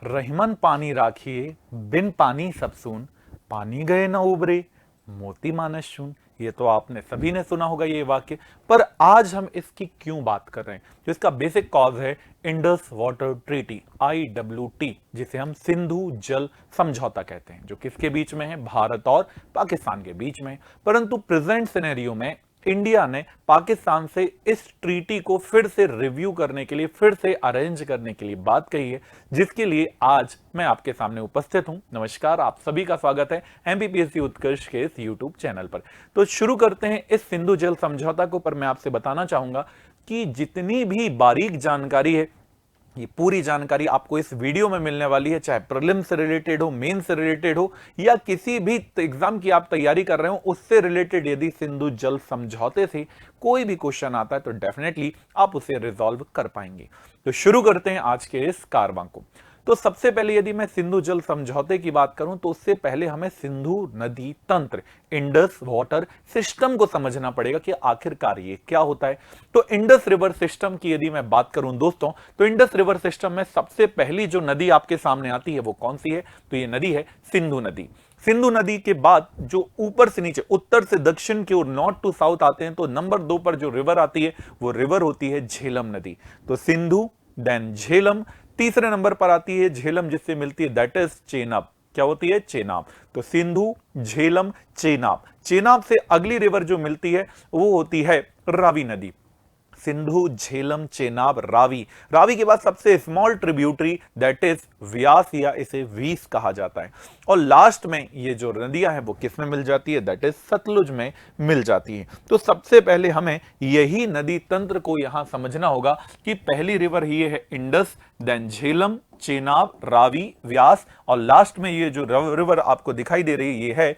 रहीमन पानी राखिए बिन पानी सब सून, पानी गए न उबरे मोती मानस शून। ये तो आपने सभी ने सुना होगा ये वाक्य। पर आज हम इसकी क्यों बात कर रहे हैं? जो इसका बेसिक कॉज है इंडस वाटर ट्रीटी, IWT, जिसे हम सिंधु जल समझौता कहते हैं, जो किसके बीच में है? भारत और पाकिस्तान के बीच में। परंतु प्रेजेंट सिनेरियो में इंडिया ने पाकिस्तान से इस ट्रीटी को फिर से रिव्यू करने के लिए, फिर से अरेंज करने के लिए बात कही है, जिसके लिए आज मैं आपके सामने उपस्थित हूं। नमस्कार, आप सभी का स्वागत है MPPSC उत्कर्ष के इस यूट्यूब चैनल पर। तो शुरू करते हैं इस सिंधु जल समझौता को। पर मैं आपसे बताना चाहूंगा कि जितनी भी बारीक जानकारी है, ये पूरी जानकारी आपको इस वीडियो में मिलने वाली है। चाहे प्रीलिम से रिलेटेड हो, मेन से रिलेटेड हो, या किसी भी एग्जाम की आप तैयारी कर रहे हो उससे रिलेटेड यदि सिंधु जल समझौते से कोई भी क्वेश्चन आता है तो डेफिनेटली आप उसे रिजॉल्व कर पाएंगे। तो शुरू करते हैं आज के इस कारवां को। तो सबसे पहले यदि मैं सिंधु जल समझौते की बात करूं तो उससे पहले हमें सिंधु नदी तंत्र, इंडस वाटर सिस्टम को समझना पड़ेगा कि आखिरकार ये क्या होता है। तो इंडस रिवर सिस्टम की यदि मैं बात करूं दोस्तों, तो इंडस रिवर सिस्टम में सबसे पहली जो नदी आपके सामने आती है वो कौन सी है? तो ये नदी है सिंधु नदी। सिंधु नदी के बाद जो ऊपर से नीचे, उत्तर से दक्षिण की ओर, नॉर्थ टू साउथ आते हैं, तो नंबर 2 पर जो रिवर आती है वो रिवर होती है झेलम नदी। तो सिंधु, देन झेलम, तीसरे नंबर पर आती है झेलम जिससे मिलती है, दैट इज चेनाब। क्या होती है? चेनाब। तो सिंधु, झेलम, चेनाब। चेनाब से अगली रिवर जो मिलती है वो होती है रावी नदी। सिंधु, झेलम, चेनाब, रावी। रावी के बाद सबसे स्मॉल ट्रिब्यूटरी दैट इज व्यास, या इसे वीस कहा जाता है। और लास्ट में ये जो नदियां हैं वो किस में मिल जाती है? दैट इज सतलुज में मिल जाती है। तो सबसे पहले हमें यही नदी तंत्र को यहां समझना होगा कि पहली रिवर ये है इंडस, देन झेलम, चेनाब, रावी, व्यास, और लास्ट में ये जो रिवर आपको दिखाई दे रही है ये है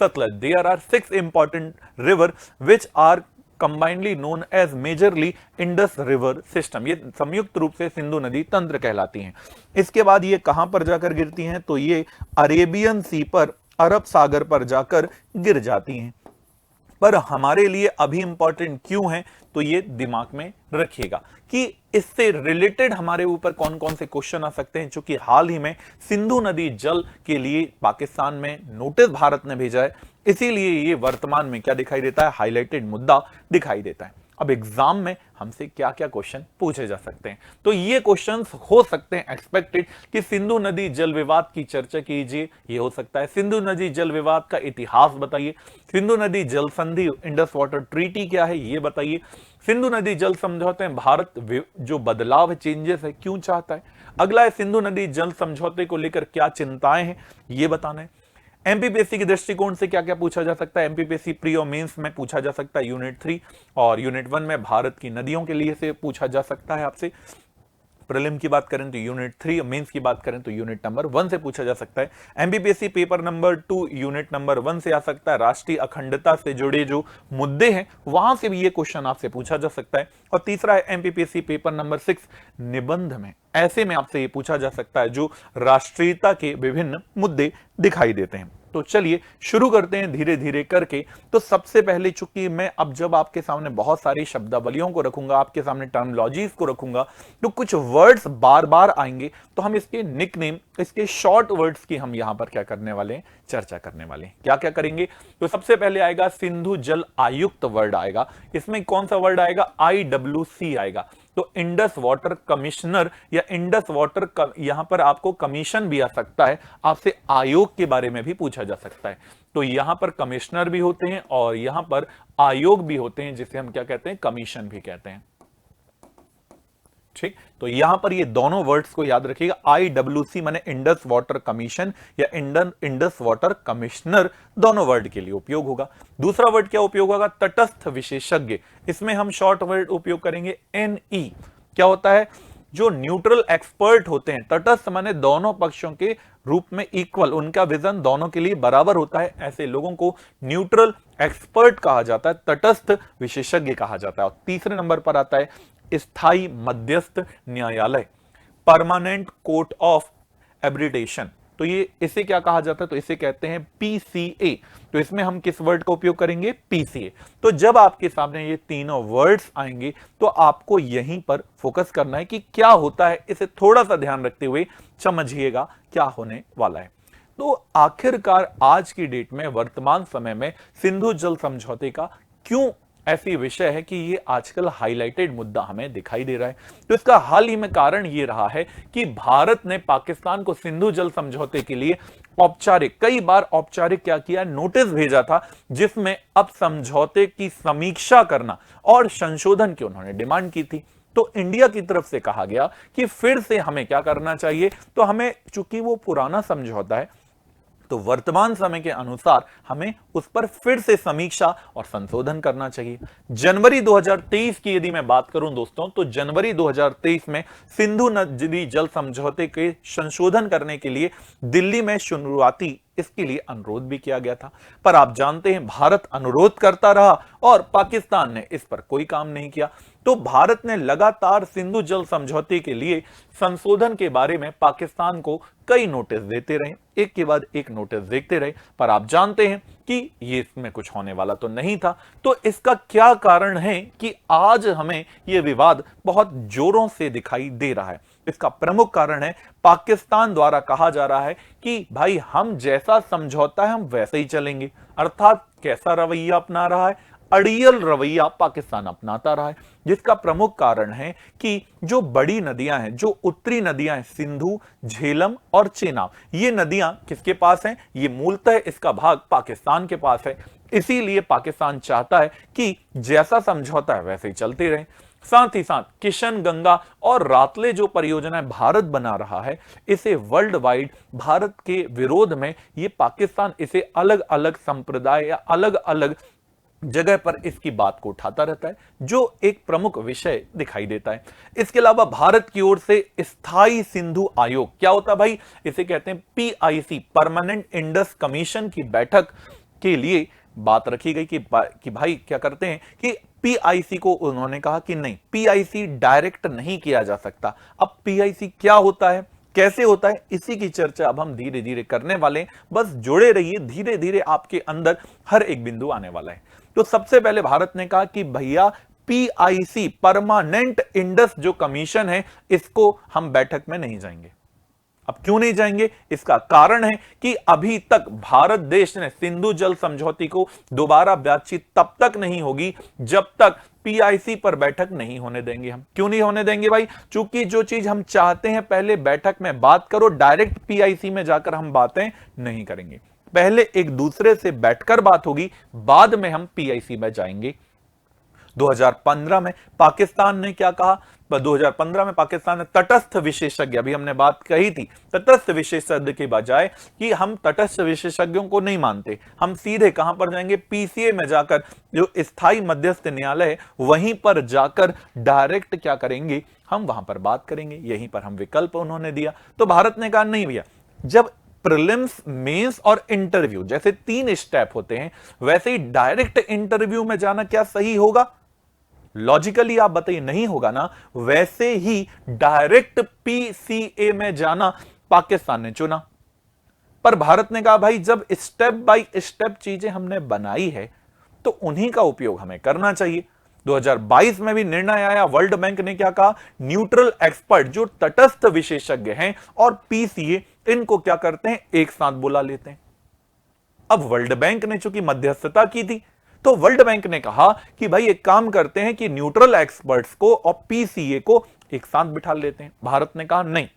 Sutlej. There are 6 important river which are combinedly known as majorly Indus river system. ये संयुक्त रूप से सिंधु नदी तंत्र कहलाती हैं। इसके बाद ये कहां पर जाकर गिरती हैं? तो ये अरेबियन सी पर, अरब सागर पर जाकर गिर जाती हैं। पर हमारे लिए अभी इंपॉर्टेंट क्यों है? तो ये दिमाग में रखिएगा कि इससे रिलेटेड हमारे ऊपर कौन कौन से क्वेश्चन आ सकते हैं। चूंकि हाल ही में सिंधु नदी जल के लिए पाकिस्तान में नोटिस भारत ने भेजा है, इसीलिए ये वर्तमान में क्या दिखाई देता है? हाईलाइटेड मुद्दा दिखाई देता है। अब एग्जाम में हमसे क्या क्या क्वेश्चन पूछे जा सकते हैं? तो ये क्वेश्चंस हो सकते हैं एक्सपेक्टेड कि सिंधु नदी जल विवाद की चर्चा कीजिए, ये हो सकता है। सिंधु नदी जल विवाद का इतिहास बताइए। सिंधु नदी जल संधि, इंडस वाटर ट्रीटी क्या है ये बताइए। सिंधु नदी जल समझौते में भारत जो बदलाव है, चेंजेस है, क्यों चाहता है। अगला है सिंधु नदी जल समझौते को लेकर क्या चिंताएं हैं ये बताना है। एमपीपीएससी के दृष्टिकोण से क्या क्या पूछा जा सकता है? एमपीपीएससी प्री और मेंस में पूछा जा सकता है यूनिट 3, और यूनिट 1 में भारत की नदियों के लिए से पूछा जा सकता है आपसे। प्रीलिम की बात करें तो यूनिट 3, मेंस की बात करें तो यूनिट नंबर 1 से पूछा जा सकता है। MPPSC paper number 2 unit number 1 से आ सकता है। राष्ट्रीय अखंडता से जुड़े जो मुद्दे हैं वहां से भी ये क्वेश्चन आपसे पूछा जा सकता है। और तीसरा है एमपीपीएससी पेपर नंबर 6 निबंध में, ऐसे में आपसे ये पूछा जा सकता है जो राष्ट्रीयता के विभिन्न मुद्दे दिखाई देते हैं। तो चलिए शुरू करते हैं धीरे धीरे करके। तो सबसे पहले, चूंकि मैं अब जब आपके सामने बहुत सारी शब्दावलियों को रखूंगा, आपके सामने टर्मिनोलॉजीज को रखूंगा, तो कुछ वर्ड्स बार बार आएंगे, तो हम इसके निकनेम, इसके शॉर्ट वर्ड्स की हम यहां पर क्या करने वाले हैं? चर्चा करने वाले हैं। क्या क्या करेंगे? तो सबसे पहले आएगा सिंधु जल आयुक्त वर्ड आएगा। इसमें कौन सा वर्ड आएगा? IWC आएगा। तो इंडस वाटर कमिश्नर या इंडस वाटर यहां पर आपको कमीशन भी आ सकता है, आपसे आयोग के बारे में भी पूछा जा सकता है। तो यहां पर कमिश्नर भी होते हैं और यहां पर आयोग भी होते हैं, जिसे हम क्या कहते हैं? कमीशन भी कहते हैं। ठीक, तो यहां पर ये दोनों वर्ड्स को याद रखिएगा। IWC माने इंडस वाटर कमीशन या इंडस वाटर कमिश्नर, दोनों वर्ड के लिए उपयोग होगा। दूसरा वर्ड क्या उपयोग होगा? तटस्थ विशेषज्ञ। इसमें हम शॉर्ट वर्ड उपयोग करेंगे NE। क्या होता है? जो न्यूट्रल एक्सपर्ट होते हैं, तटस्थ माने दोनों पक्षों के रूप में इक्वल, उनका विजन दोनों के लिए बराबर होता है, ऐसे लोगों को न्यूट्रल एक्सपर्ट कहा जाता है, तटस्थ विशेषज्ञ कहा जाता है। और तीसरे नंबर पर आता है स्थायी मध्यस्थ न्यायालय, परमानेंट कोर्ट ऑफ एब्रिडेशन। तो ये इसे क्या कहा जाता है, तो इसे कहते हैं PCA। तो इसमें हम किस वर्ड का उपयोग करेंगे, PCA। तो जब आपके सामने ये तीनों वर्ड्स आएंगे तो आपको यहीं पर फोकस करना है कि क्या होता है, इसे थोड़ा सा ध्यान रखते हुए समझिएगा क्या होने वाला है। तो आखिरकार आज की डेट में, वर्तमान समय में सिंधु जल समझौते का क्यों ऐसी विषय है कि ये आजकल हाईलाइटेड मुद्दा हमें दिखाई दे रहा है। तो इसका हाल ही में कारण ये रहा है कि भारत ने पाकिस्तान को सिंधु जल समझौते के लिए कई बार औपचारिक क्या किया, नोटिस भेजा था, जिसमें अब समझौते की समीक्षा करना और संशोधन की उन्होंने डिमांड की थी। तो इंडिया की तरफ से कहा गया कि फिर से हमें क्या करना चाहिए, तो हमें, चूंकि वो पुराना समझौता है, तो वर्तमान समय के अनुसार हमें उस पर फिर से समीक्षा और संशोधन करना चाहिए। जनवरी 2023 की यदि मैं बात करूं दोस्तों, तो जनवरी 2023 में सिंधु नदी जल समझौते के संशोधन करने के लिए दिल्ली में शुरुआती इसके लिए अनुरोध भी किया गया था। पर आप जानते हैं भारत अनुरोध करता रहा और पाकिस्तान ने इस पर कोई काम नहीं किया। तो भारत ने लगातार सिंधु जल समझौते के लिए संशोधन के बारे में पाकिस्तान को कई नोटिस देते रहे, एक के बाद एक नोटिस देखते रहे, पर आप जानते हैं कि ये इसमें कुछ होने वाला तो नहीं था। तो इसका क्या कारण है कि आज हमें यह विवाद बहुत जोरों से दिखाई दे रहा है? इसका प्रमुख कारण है पाकिस्तान द्वारा कहा जा रहा है कि भाई हम जैसा समझौता है हम वैसे ही चलेंगे, अर्थात कैसा रवैया अपना रहा है, अड़ियल रवैया पाकिस्तान अपनाता रहा है। जिसका प्रमुख कारण है कि जो बड़ी नदियां हैं, जो उत्तरी नदियां हैं, सिंधु, झेलम और चेनाब, ये नदियां किसके पास हैं? ये मूलतः इसका भाग पाकिस्तान के पास है। इसीलिए पाकिस्तान चाहता है कि जैसा समझौता है वैसे ही चलते रहे। साथ ही साथ किशन गंगा और रातले जो परियोजना भारत बना रहा है, इसे वर्ल्ड वाइड भारत के विरोध में ये पाकिस्तान इसे अलग अलग संप्रदाय या अलग अलग जगह पर इसकी बात को उठाता रहता है, जो एक प्रमुख विषय दिखाई देता है। इसके अलावा भारत की ओर से स्थायी सिंधु आयोग, क्या होता है भाई? इसे कहते हैं PIC, परमानेंट इंडस कमीशन की बैठक के लिए बात रखी गई कि भाई क्या करते हैं कि PIC को उन्होंने कहा कि नहीं, PIC डायरेक्ट नहीं किया जा सकता। अब PIC क्या होता है, कैसे होता है, इसी की चर्चा अब हम धीरे धीरे करने वाले हैं। बस जुड़े रहिए, धीरे धीरे आपके अंदर हर एक बिंदु आने वाला है। तो सबसे पहले भारत ने कहा कि भैया PIC, परमानेंट इंडस जो कमीशन है, इसको हम बैठक में नहीं जाएंगे। अब क्यों नहीं जाएंगे? इसका कारण है कि अभी तक भारत देश ने सिंधु जल समझौते को दोबारा बातचीत तब तक नहीं होगी जब तक PIC पर बैठक नहीं होने देंगे हम। क्यों नहीं होने देंगे भाई? चूंकि जो चीज हम चाहते हैं पहले बैठक में बात करो, डायरेक्ट PIC में जाकर हम बातें नहीं करेंगे। पहले एक दूसरे से बैठकर बात होगी, बाद में हम PIC में जाएंगे। 2015 में पाकिस्तान ने क्या कहा? 2015 में पाकिस्तान ने तटस्थ विशेषज्ञ, अभी हमने बात कही थी, तटस्थ विशेषज्ञ के बजाय कि हम तटस्थ विशेषज्ञों को नहीं मानते, हम सीधे कहां पर जाएंगे? PCA में जाकर, जो स्थायी मध्यस्थ न्यायालय है, वहीं पर जाकर डायरेक्ट क्या करेंगे? हम वहां पर बात करेंगे। यहीं पर हम विकल्प उन्होंने दिया। तो भारत ने कहा नहीं भैया, जब प्रीलिम्स, मेंस और इंटरव्यू जैसे 3 स्टेप होते हैं, वैसे ही डायरेक्ट इंटरव्यू में जाना क्या सही होगा? लॉजिकली आप बताइए, नहीं होगा ना। वैसे ही डायरेक्ट PCA में जाना पाकिस्तान ने चुना। पर भारत ने कहा भाई जब स्टेप बाय स्टेप चीजें हमने बनाई है तो उन्हीं का उपयोग हमें करना चाहिए। 2022 में भी निर्णय आया, वर्ल्ड बैंक ने क्या कहा? न्यूट्रल एक्सपर्ट, जो तटस्थ विशेषज्ञ हैं, और PCA, इनको क्या करते हैं? एक साथ बुला लेते हैं। अब वर्ल्ड बैंक ने चूंकि मध्यस्थता की थी, तो वर्ल्ड बैंक ने कहा कि भाई एक काम करते हैं कि न्यूट्रल एक्सपर्ट्स को और PCA को एक साथ बिठा लेते हैं। भारत ने कहा नहीं,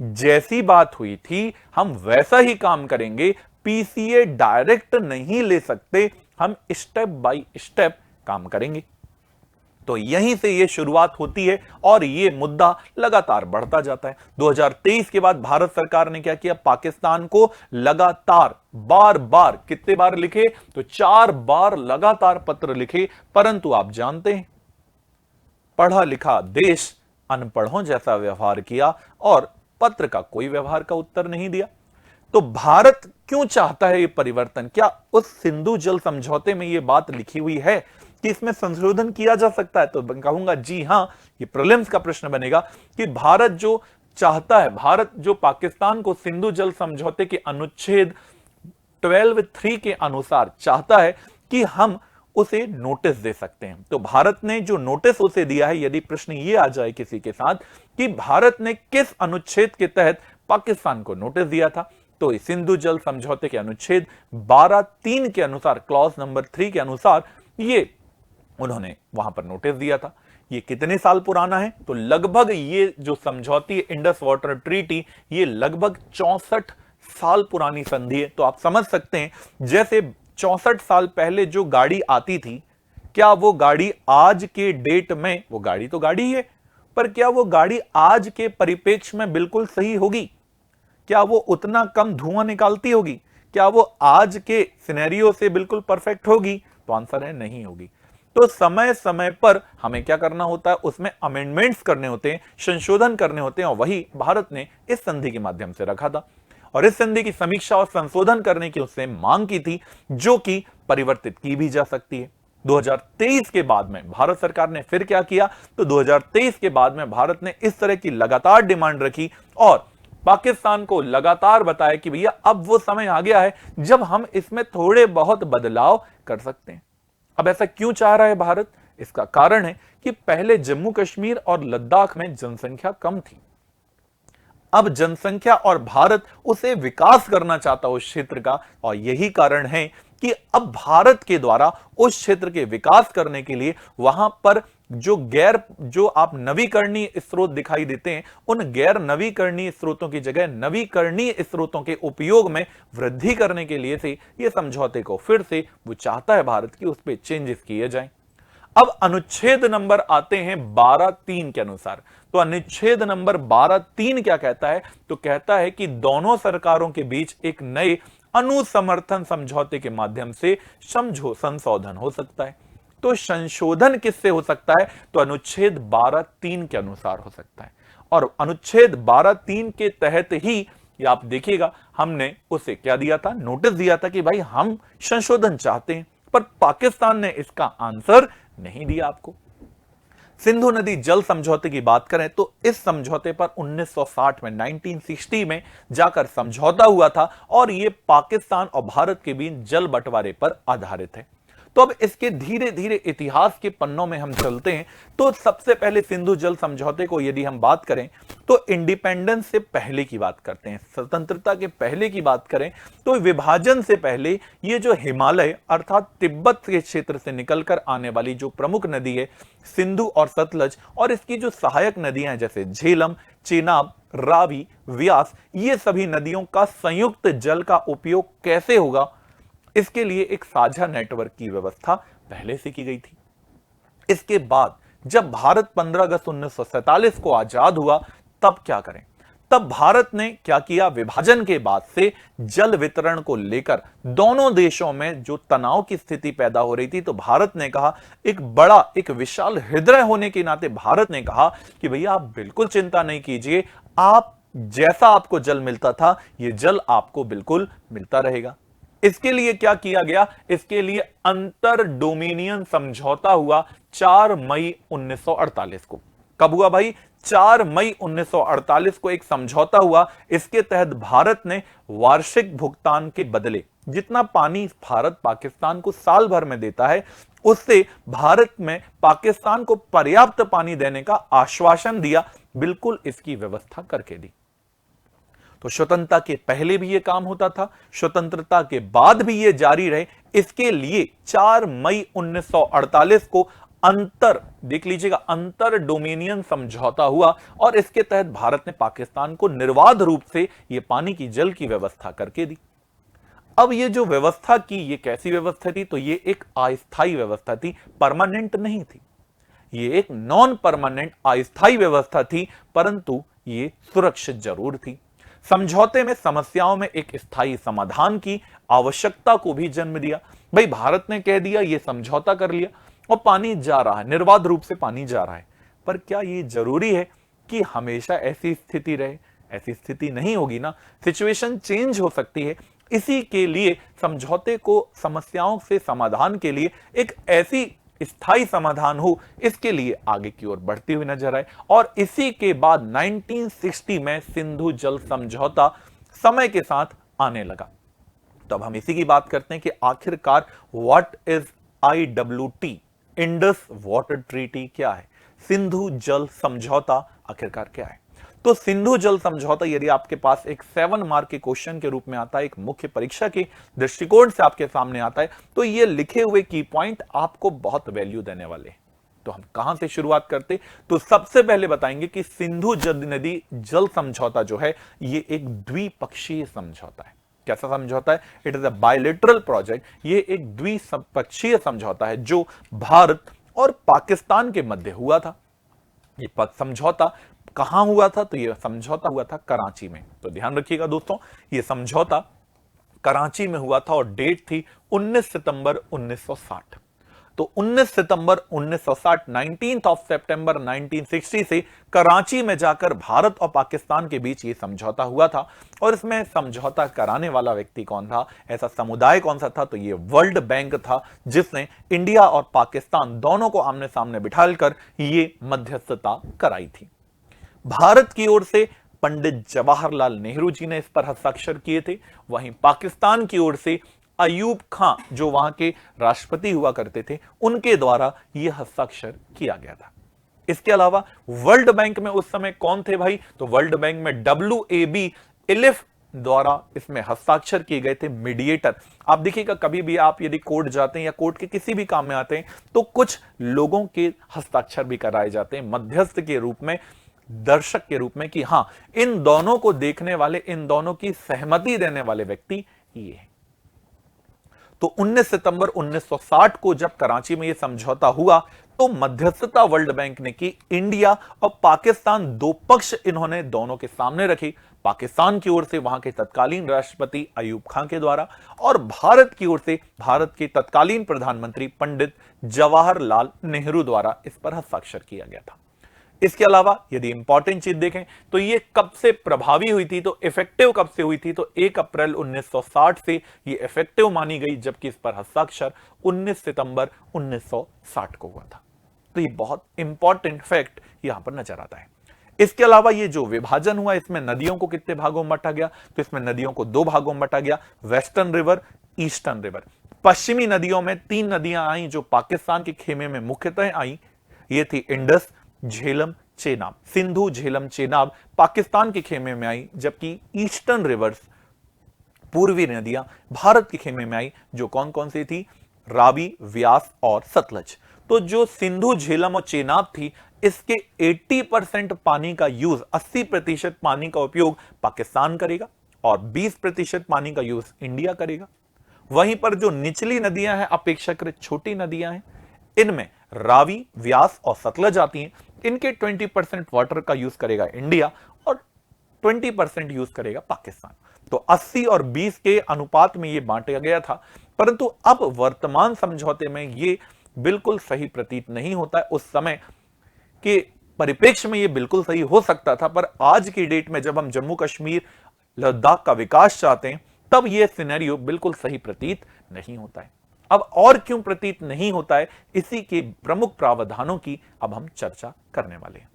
जैसी बात हुई थी हम वैसा ही काम करेंगे, PCA डायरेक्ट नहीं ले सकते, हम स्टेप बाय स्टेप काम करेंगे। तो यहीं से यह शुरुआत होती है और यह मुद्दा लगातार बढ़ता जाता है। 2023 के बाद भारत सरकार ने क्या किया? पाकिस्तान को लगातार बार बार, कितने बार लिखे? तो 4 बार लगातार पत्र लिखे। परंतु आप जानते हैं, पढ़ा लिखा देश अनपढ़ों जैसा व्यवहार किया और पत्र का कोई व्यवहार का उत्तर नहीं दिया। तो भारत क्यों चाहता है ये परिवर्तन? क्या उस सिंधु जल समझौते में ये बात लिखी हुई है कि इसमें संशोधन किया जा सकता है? तो मैं कहूंगा जी हां, ये प्रीलिम्स का प्रश्न बनेगा कि भारत जो चाहता है, भारत जो पाकिस्तान को सिंधु जल समझौते के अनुच्छेद 12(3) के अनुसार चाहता है कि हम उसे नोटिस दे सकते हैं। तो भारत ने जो नोटिस उसे दिया है, यदि प्रश्न ये आ जाए किसी के साथ कि भारत ने किस अनुच्छेद के तहत पाकिस्तान को नोटिस दिया था, तो सिंधु जल समझौते के अनुच्छेद 12(3) के अनुसार, क्लॉज नंबर 3 के अनुसार ये उन्होंने वहां पर नोटिस दिया था। ये कितने साल पुराना है? तो लगभग ये जो समझौती इंडस वाटर ट्रीटी, ये लगभग 64 साल पुरानी संधि है। तो आप समझ सकते हैं, जैसे 64 साल पहले जो गाड़ी आती थी, क्या वो गाड़ी आज के डेट में, वो गाड़ी तो गाड़ी है, पर क्या वो गाड़ी आज के परिप्रेक्ष्य में बिल्कुल सही होगी? क्या वो उतना कम धुआं निकालती होगी? क्या वो आज के सिनेरियो से बिल्कुल परफेक्ट होगी? तो आंसर है नहीं होगी। तो समय समय पर हमें क्या करना होता है, उसमें अमेंडमेंट्स करने होते हैं, संशोधन करने होते हैं, और वही भारत ने इस संधि के माध्यम से रखा था। और इस संधि की समीक्षा और संशोधन करने की उसने मांग की थी, जो कि परिवर्तित की भी जा सकती है। 2023 के बाद में भारत सरकार ने फिर क्या किया, तो 2023 के बाद में भारत ने इस तरह की लगातार डिमांड रखी और पाकिस्तान को लगातार बताया कि भैया अब वो समय आ गया है जब हम इसमें थोड़े बहुत बदलाव कर सकते हैं। अब ऐसा क्यों चाह रहा है भारत? इसका कारण है कि पहले जम्मू कश्मीर और लद्दाख में जनसंख्या कम थी, अब जनसंख्या और भारत उसे विकास करना चाहता उस क्षेत्र का, और यही कारण है कि अब भारत के द्वारा उस क्षेत्र के विकास करने के लिए वहां पर जो आप नवीकरणीय स्रोत दिखाई देते हैं, उन गैर नवीकरणीय स्रोतों की जगह नवीकरणीय स्रोतों के उपयोग में वृद्धि करने के लिए से ये समझौते को फिर से वो चाहता है भारत की उस पर चेंजेस किए जाएं। अब अनुच्छेद नंबर आते हैं 12(3) के अनुसार। तो अनुच्छेद नंबर 12(3) क्या कहता है? तो कहता है कि दोनों सरकारों के बीच एक नए अनुसमर्थन समझौते के माध्यम से संशोधन हो सकता है। तो संशोधन किससे हो सकता है? तो अनुच्छेद 12(3) के अनुसार हो सकता है। और अनुच्छेद 12(3) के तहत ही ये आप देखिएगा, हमने उसे क्या दिया था, नोटिस दिया था कि भाई हम संशोधन चाहते हैं, पर पाकिस्तान ने इसका आंसर नहीं दिया आपको। सिंधु नदी जल समझौते की बात करें तो इस समझौते पर 1960 में 1960 में जाकर समझौता हुआ था और यह पाकिस्तान और भारत के बीच जल बंटवारे पर आधारित है। तो अब इसके धीरे धीरे इतिहास के पन्नों में हम चलते हैं। तो सबसे पहले सिंधु जल समझौते को यदि हम बात करें तो इंडिपेंडेंस से पहले की बात करते हैं, स्वतंत्रता के पहले की बात करें तो विभाजन से पहले ये जो हिमालय अर्थात तिब्बत के क्षेत्र से निकलकर आने वाली जो प्रमुख नदी है सिंधु और सतलज, और इसकी जो सहायक नदियां जैसे झेलम, चेनाब, रावी, व्यास, ये सभी नदियों का संयुक्त जल का उपयोग कैसे होगा, इसके लिए एक साझा नेटवर्क की व्यवस्था पहले से की गई थी। इसके बाद जब भारत 15 अगस्त 1947 को आजाद हुआ, तब क्या करें? तब भारत ने क्या किया? विभाजन के बाद से जल वितरण को लेकर दोनों देशों में जो तनाव की स्थिति पैदा हो रही थी, तो भारत ने कहा, एक विशाल हृदय होने के नाते भारत ने कहा कि भैया आप बिल्कुल चिंता नहीं कीजिए, आप जैसा आपको जल मिलता था ये जल आपको बिल्कुल मिलता रहेगा। इसके लिए क्या किया गया? इसके लिए अंतर डोमिनियन समझौता हुआ 4 मई 1948 को। कब हुआ भाई? 4 मई 1948 को एक समझौता हुआ। इसके तहत भारत ने वार्षिक भुगतान के बदले जितना पानी भारत पाकिस्तान को साल भर में देता है, उससे भारत में पाकिस्तान को पर्याप्त पानी देने का आश्वासन दिया, बिल्कुल इसकी व्यवस्था करके दी। तो स्वतंत्रता के पहले भी यह काम होता था, स्वतंत्रता के बाद भी यह जारी रहे। इसके लिए 4 मई 1948 को देख लीजिएगा, अंतर डोमिनियन समझौता हुआ और इसके तहत भारत ने पाकिस्तान को निर्बाध रूप से यह पानी की जल की व्यवस्था करके दी। अब ये जो व्यवस्था की, ये कैसी व्यवस्था थी? तो ये एक अस्थायी व्यवस्था थी, परमानेंट नहीं थी। ये एक नॉन परमानेंट अस्थायी व्यवस्था थी, परंतु ये सुरक्षित जरूर थी। समझौते में समस्याओं में एक स्थायी समाधान की आवश्यकता को भी जन्म दिया। भाई भारत ने कह दिया, ये समझौता कर लिया और पानी जा रहा है, निर्बाध रूप से पानी जा रहा है, पर क्या ये जरूरी है कि हमेशा ऐसी स्थिति रहे? ऐसी स्थिति नहीं होगी ना, सिचुएशन चेंज हो सकती है। इसी के लिए समझौते को समस्याओं से समाधान के लिए एक ऐसी स्थायी समाधान हो, इसके लिए आगे की ओर बढ़ती हुई नजर आए। और इसी के बाद 1960 में सिंधु जल समझौता समय के साथ आने लगा। तो अब हम इसी की बात करते हैं कि आखिरकार what is IWT, Indus water treaty क्या है, सिंधु जल समझौता आखिरकार क्या है। तो सिंधु जल समझौता यदि आपके पास एक 7 मार्क के क्वेश्चन के रूप में आता है, एक मुख्य परीक्षा के दृष्टिकोण से आपके सामने आता है, तो ये लिखे हुए की पॉइंट आपको बहुत वैल्यू देने वाले हैं। तो हम कहां से शुरुआत करते, तो सबसे पहले बताएंगे कि सिंधु नदी जल समझौता जो है ये एक द्विपक्षीय समझौता है। कैसा समझौता है? It is a bilateral project. ये एक द्विपक्षीय समझौता है जो भारत और पाकिस्तान के मध्य हुआ था। ये समझौता कहां हुआ था? तो ये समझौता हुआ था कराची में। तो ध्यान रखिएगा दोस्तों, ये समझौता कराची में हुआ था और डेट थी 19 सितंबर 1960। तो 19 सितंबर 1960, 19 ऑफ सितंबर 1960 से कराची में जाकर भारत और पाकिस्तान के बीच ये समझौता हुआ था। और इसमें समझौता कराने वाला व्यक्ति कौन था, ऐसा समुदाय कौन सा था? तो ये वर्ल्ड बैंक था, जिसने इंडिया और पाकिस्तान दोनों को आमने सामने बिठाकर ये मध्यस्थता कराई थी। भारत की ओर से पंडित जवाहरलाल नेहरू जी ने इस पर हस्ताक्षर किए थे। वहीं पाकिस्तान की ओर से अयूब खां, जो वहां के राष्ट्रपति हुआ करते थे, उनके द्वारा यह हस्ताक्षर किया गया था। इसके अलावा वर्ल्ड बैंक में उस समय कौन थे भाई? तो वर्ल्ड बैंक में WAB इलिफ द्वारा इसमें हस्ताक्षर किए गए थे मीडिएटर। आप देखिएगा कभी भी आप यदि कोर्ट जाते हैं या कोर्ट के किसी भी काम में आते हैं तो कुछ लोगों के हस्ताक्षर भी कराए जाते हैं मध्यस्थ के रूप में, दर्शक के रूप में, कि हां इन दोनों को देखने वाले, इन दोनों की सहमति देने वाले व्यक्ति ये है। तो 19 सितंबर 1960 को जब कराची में यह समझौता हुआ तो मध्यस्थता वर्ल्ड बैंक ने की। इंडिया और पाकिस्तान दो पक्ष इन्होंने दोनों के सामने रखे। पाकिस्तान की ओर से वहां के तत्कालीन राष्ट्रपति अयूब खां के द्वारा और भारत की ओर से भारत के तत्कालीन प्रधानमंत्री पंडित जवाहरलाल नेहरू द्वारा इस पर हस्ताक्षर किया गया था। इसके अलावा यदि इंपॉर्टेंट चीज देखें तो ये कब से प्रभावी हुई थी, तो इफेक्टिव कब से हुई थी? तो 1 अप्रैल 1960 से ये इफेक्टिव मानी गई, जबकि इस पर हस्ताक्षर 19 सितंबर 1960 को हुआ था। तो ये बहुत इंपॉर्टेंट फैक्ट यहां पर नजर आता है। इसके अलावा ये जो विभाजन हुआ, इसमें नदियों को कितने भागों में बांटा गया? तो इसमें नदियों को 2 भागों में बांटा गया, वेस्टर्न रिवर, ईस्टर्न रिवर। पश्चिमी नदियों में 3 नदियां आई जो पाकिस्तान के खेमे में मुख्यतः आई। ये थी इंडस, झेलम, चेनाब। सिंधु, झेलम, चेनाब पाकिस्तान के खेमे में आई, जबकि ईस्टर्न रिवर्स, पूर्वी नदियां भारत के खेमे में आई, जो कौन कौन सी थी? रावी, व्यास और सतलज। तो जो सिंधु, झेलम और चेनाब थी, इसके 80% पानी का यूज, 80% पानी का उपयोग पाकिस्तान करेगा और 20% पानी का यूज इंडिया करेगा। वहीं पर जो निचली नदियां हैं, अपेक्षाकृत छोटी नदियां हैं, इनमें रावी, व्यास और सतलज आती हैं। इनके 20% वाटर का यूज करेगा इंडिया और 20% यूज करेगा पाकिस्तान। तो 80 और 20 के अनुपात में यह बांटा गया था, परंतु अब वर्तमान समझौते में यह बिल्कुल सही प्रतीत नहीं होता है। उस समय के परिप्रेक्ष्य में यह बिल्कुल सही हो सकता था, पर आज की डेट में जब हम जम्मू कश्मीर, लद्दाख का विकास चाहते हैं, तब यह सिनेरियो बिल्कुल सही प्रतीत नहीं होता है। अब और क्यों प्रतीत नहीं होता है, इसी के प्रमुख प्रावधानों की अब हम चर्चा करने वाले हैं।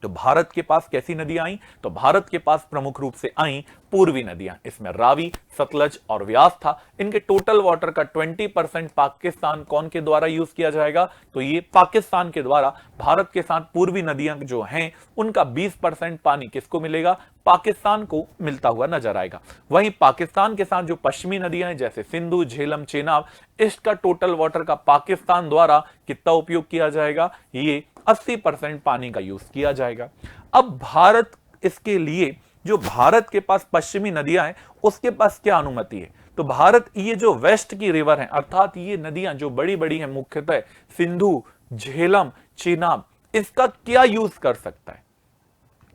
तो भारत के पास कैसी नदियां आई? तो भारत के पास प्रमुख रूप से आई पूर्वी नदियां। इसमें रावी, सतलज और व्यास था। इनके टोटल वाटर का 20% पाकिस्तान कौन के द्वारा यूज किया जाएगा? तो ये पाकिस्तान के द्वारा। भारत के साथ पूर्वी नदियां जो हैं उनका 20% पानी किसको मिलेगा? पाकिस्तान को मिलता हुआ नजर आएगा। वहीं पाकिस्तान के साथ जो पश्चिमी नदियां हैं जैसे सिंधु, झेलम, चेनाब, इसका टोटल वाटर का पाकिस्तान द्वारा कितना उपयोग किया जाएगा? ये 80% पानी का यूज किया जाएगा। अब भारत, इसके लिए जो भारत के पास पश्चिमी नदियां हैं उसके पास क्या अनुमति है? तो भारत ये जो वेस्ट की रिवर हैं, अर्थात ये नदियां जो बड़ी बड़ी हैं, मुख्यतः सिंधु, झेलम, चेनाब, इसका क्या यूज कर सकता है?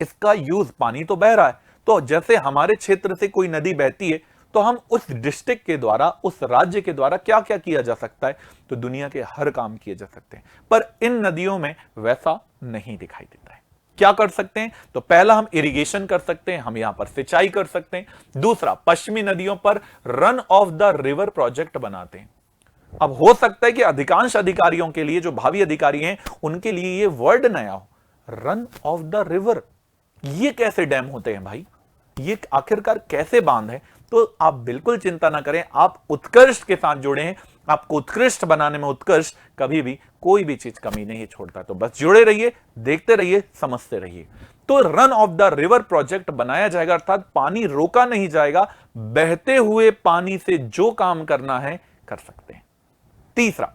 इसका यूज, पानी तो बह रहा है, तो जैसे हमारे क्षेत्र से कोई नदी बहती है तो हम उस डिस्ट्रिक्ट के द्वारा, उस राज्य के द्वारा क्या क्या किया जा सकता है? तो दुनिया के हर काम किए जा सकते हैं, पर इन नदियों में वैसा नहीं दिखाई देता है। क्या कर सकते हैं? तो पहला हम इरिगेशन कर सकते हैं, हम यहां पर सिंचाई कर सकते हैं। दूसरा, पश्चिमी नदियों पर run of the river project बनाते हैं। अब हो सकता है कि अधिकांश अधिकारियों के लिए, जो भावी अधिकारी हैं, उनके लिए ये वर्ड नया हो, रन ऑफ द रिवर। ये कैसे डैम होते हैं भाई, ये आखिरकार कैसे बांध है? तो आप बिल्कुल चिंता ना करें, आप उत्कृष्ट के साथ जुड़े हैं, आपको उत्कृष्ट बनाने में उत्कृष्ट कभी भी कोई भी चीज कमी नहीं छोड़ता। तो बस जुड़े रहिए, देखते रहिए, समझते रहिए। तो run of the river project बनाया जाएगा, अर्थात पानी रोका नहीं जाएगा, बहते हुए पानी से जो काम करना है कर सकते हैं। तीसरा,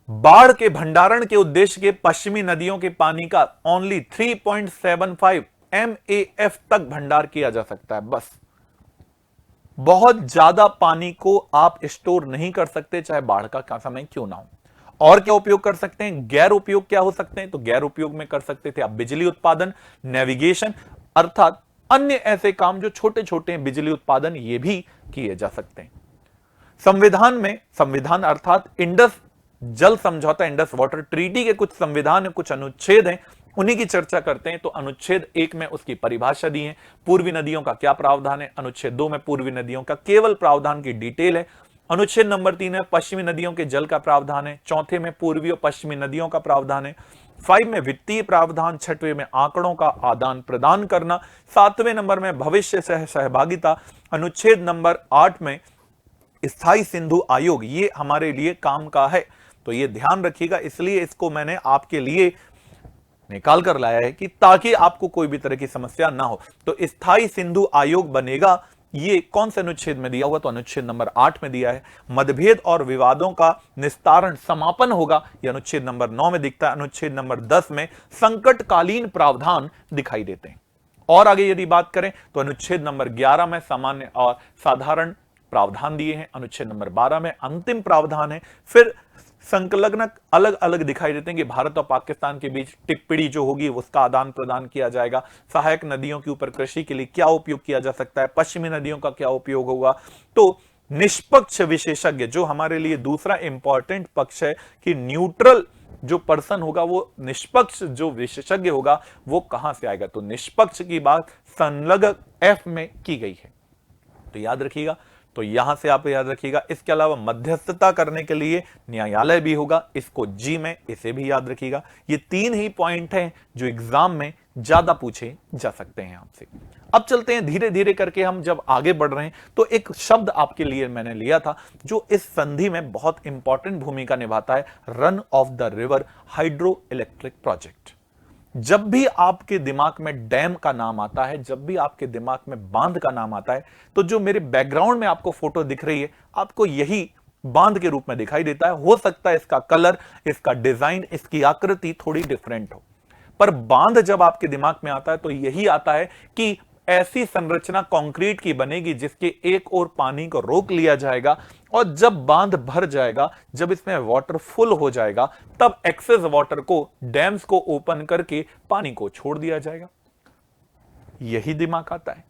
बाढ़ के भंडारण के उद्देश्य के पश्चिमी नदियों के पानी का ओनली 3.75 MAF तक भंडार किया जा सकता है। बस, बहुत ज्यादा पानी को आप स्टोर नहीं कर सकते, चाहे बाढ़ का समय क्यों ना हो। और क्या उपयोग कर सकते हैं? गैर उपयोग क्या हो सकते हैं? तो गैर उपयोग में कर सकते थे आप बिजली उत्पादन, नेविगेशन, अर्थात अन्य ऐसे काम जो छोटे छोटे हैं, बिजली उत्पादन, ये भी किए जा सकते हैं। संविधान में, संविधान अर्थात इंडस जल समझौता, इंडस वाटर ट्रीटी के कुछ संविधान है, कुछ अनुच्छेद हैं, उन्हीं की चर्चा करते हैं। तो अनुच्छेद 1 में उसकी परिभाषा दी है, पूर्वी नदियों का क्या प्रावधान है। अनुच्छेद 2 में पूर्वी नदियों का केवल प्रावधान की डिटेल है। अनुच्छेद नंबर 3 में पश्चिमी नदियों के जल का प्रावधान है। चौथे में पूर्वी और पश्चिमी नदियों का प्रावधान है। 5 में वित्तीय प्रावधान। 6वें में आंकड़ों का आदान प्रदान करना। 7वें नंबर में भविष्य सहभागिता। अनुच्छेद नंबर 8 में स्थायी सिंधु आयोग, ये हमारे लिए काम का है, तो ये ध्यान रखिएगा। इसलिए इसको मैंने आपके लिए निकाल कर लाया है कि ताकि आपको कोई भी तरह की समस्या ना हो। तो स्थायी सिंधु आयोग बनेगा, ये कौन से अनुच्छेद में दिया हुआ? तो अनुच्छेद नंबर 8 में दिया है। मतभेद और विवादों का निस्तारण, समापन होगा, यह अनुच्छेद नंबर 9 में दिखता है। अनुच्छेद नंबर 10 में संकटकालीन प्रावधान दिखाई देते हैं। और आगे यदि बात करें तो अनुच्छेद नंबर 11 में सामान्य और साधारण प्रावधान दिए हैं। अनुच्छेद नंबर 12 में अंतिम प्रावधान है। फिर संकलग्न अलग अलग दिखाई देते हैं कि भारत और पाकिस्तान के बीच टिप्पणी जो होगी उसका आदान प्रदान किया जाएगा। सहायक नदियों के ऊपर कृषि के लिए क्या उपयोग किया जा सकता है, पश्चिमी नदियों का क्या उपयोग होगा। तो निष्पक्ष विशेषज्ञ, जो हमारे लिए दूसरा इंपॉर्टेंट पक्ष है कि न्यूट्रल जो पर्सन होगा, वो निष्पक्ष जो विशेषज्ञ होगा, वो कहां से आएगा? तो निष्पक्ष की बात संलग्न F में की गई है, तो याद रखिएगा। तो यहां से आप याद रखिएगा। इसके अलावा मध्यस्थता करने के लिए न्यायालय भी होगा, इसको जी में, इसे भी याद रखिएगा। ये 3 ही पॉइंट हैं जो एग्जाम में ज्यादा पूछे जा सकते हैं आपसे। अब चलते हैं धीरे धीरे करके, हम जब आगे बढ़ रहे हैं तो एक शब्द आपके लिए मैंने लिया था जो इस संधि में बहुत इंपॉर्टेंट भूमिका निभाता है, run of the river hydro electric project. जब भी आपके दिमाग में डैम का नाम आता है, जब भी आपके दिमाग में बांध का नाम आता है, तो जो मेरे बैकग्राउंड में आपको फोटो दिख रही है, आपको यही बांध के रूप में दिखाई देता है। हो सकता है इसका कलर, इसका डिजाइन, इसकी आकृति थोड़ी डिफरेंट हो, पर बांध जब आपके दिमाग में आता है तो यही आता है कि ऐसी संरचना कंक्रीट की बनेगी जिसके एक ओर पानी को रोक लिया जाएगा, और जब बांध भर जाएगा, जब इसमें वाटर फुल हो जाएगा, तब एक्सेस वाटर को, डैम्स को ओपन करके पानी को छोड़ दिया जाएगा। यही दिमाग आता है।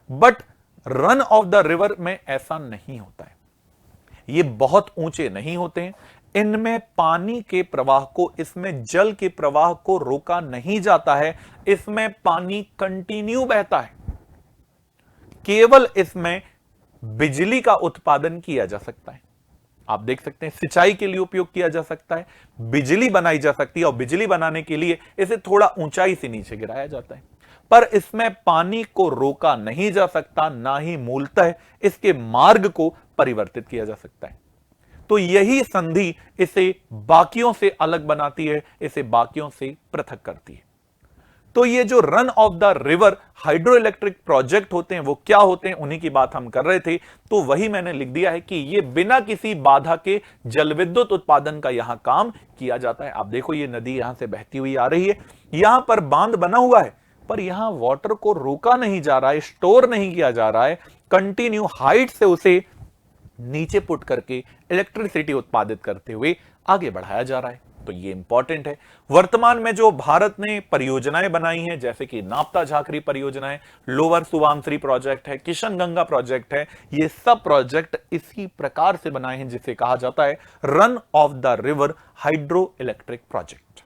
But run of the river में ऐसा नहीं होता है। ये बहुत ऊंचे नहीं होते हैं, इनमें पानी के प्रवाह को, इसमें जल के प्रवाह को रोका नहीं जाता है, इसमें पानी कंटिन्यू बहता है। केवल इसमें बिजली का उत्पादन किया जा सकता है। आप देख सकते हैं सिंचाई के लिए उपयोग किया जा सकता है, बिजली बनाई जा सकती है, और बिजली बनाने के लिए इसे थोड़ा ऊंचाई से नीचे गिराया जाता है। पर इसमें पानी को रोका नहीं जा सकता, ना ही मूलतः इसके मार्ग को परिवर्तित किया जा सकता है। तो यही संधि इसे बाकियों से अलग बनाती है, इसे बाकियों से पृथक करती है। तो ये जो run of the river hydro electric project होते हैं, वो क्या होते हैं, उन्हीं की बात हम कर रहे थे। तो वही मैंने लिख दिया है कि ये बिना किसी बाधा के जल विद्युत उत्पादन का यहां काम किया जाता है। आप देखो ये नदी यहां से बहती हुई आ रही है, यहां पर बांध बना हुआ है, पर यहां वाटर को रोका नहीं जा रहा है, स्टोर नहीं किया जा रहा है, कंटिन्यू हाइट से उसे नीचे पुट करके इलेक्ट्रिसिटी उत्पादित करते हुए आगे बढ़ाया जा रहा है। तो ये इंपॉर्टेंट है। वर्तमान में जो भारत ने परियोजनाएं बनाई हैं, जैसे कि नाप्ता झाकरी परियोजना है, लोअर सुबानसिरी प्रोजेक्ट है, किशन गंगा प्रोजेक्ट है, ये सब प्रोजेक्ट इसी प्रकार से बनाए हैं जिसे कहा जाता है run of the river hydro electric project.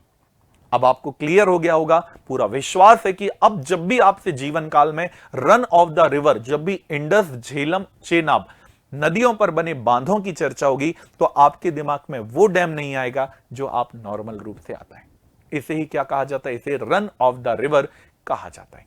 अब आपको क्लियर हो गया होगा, पूरा विश्वास है कि अब जब भी आपसे जीवन काल में रन ऑफ द रिवर, जब भी इंडस, झेलम, चेनाब नदियों पर बने बांधों की चर्चा होगी तो आपके दिमाग में वो डैम नहीं आएगा जो आप नॉर्मल रूप से आता है। इसे ही क्या कहा जाता है? इसे रन ऑफ द रिवर कहा जाता है।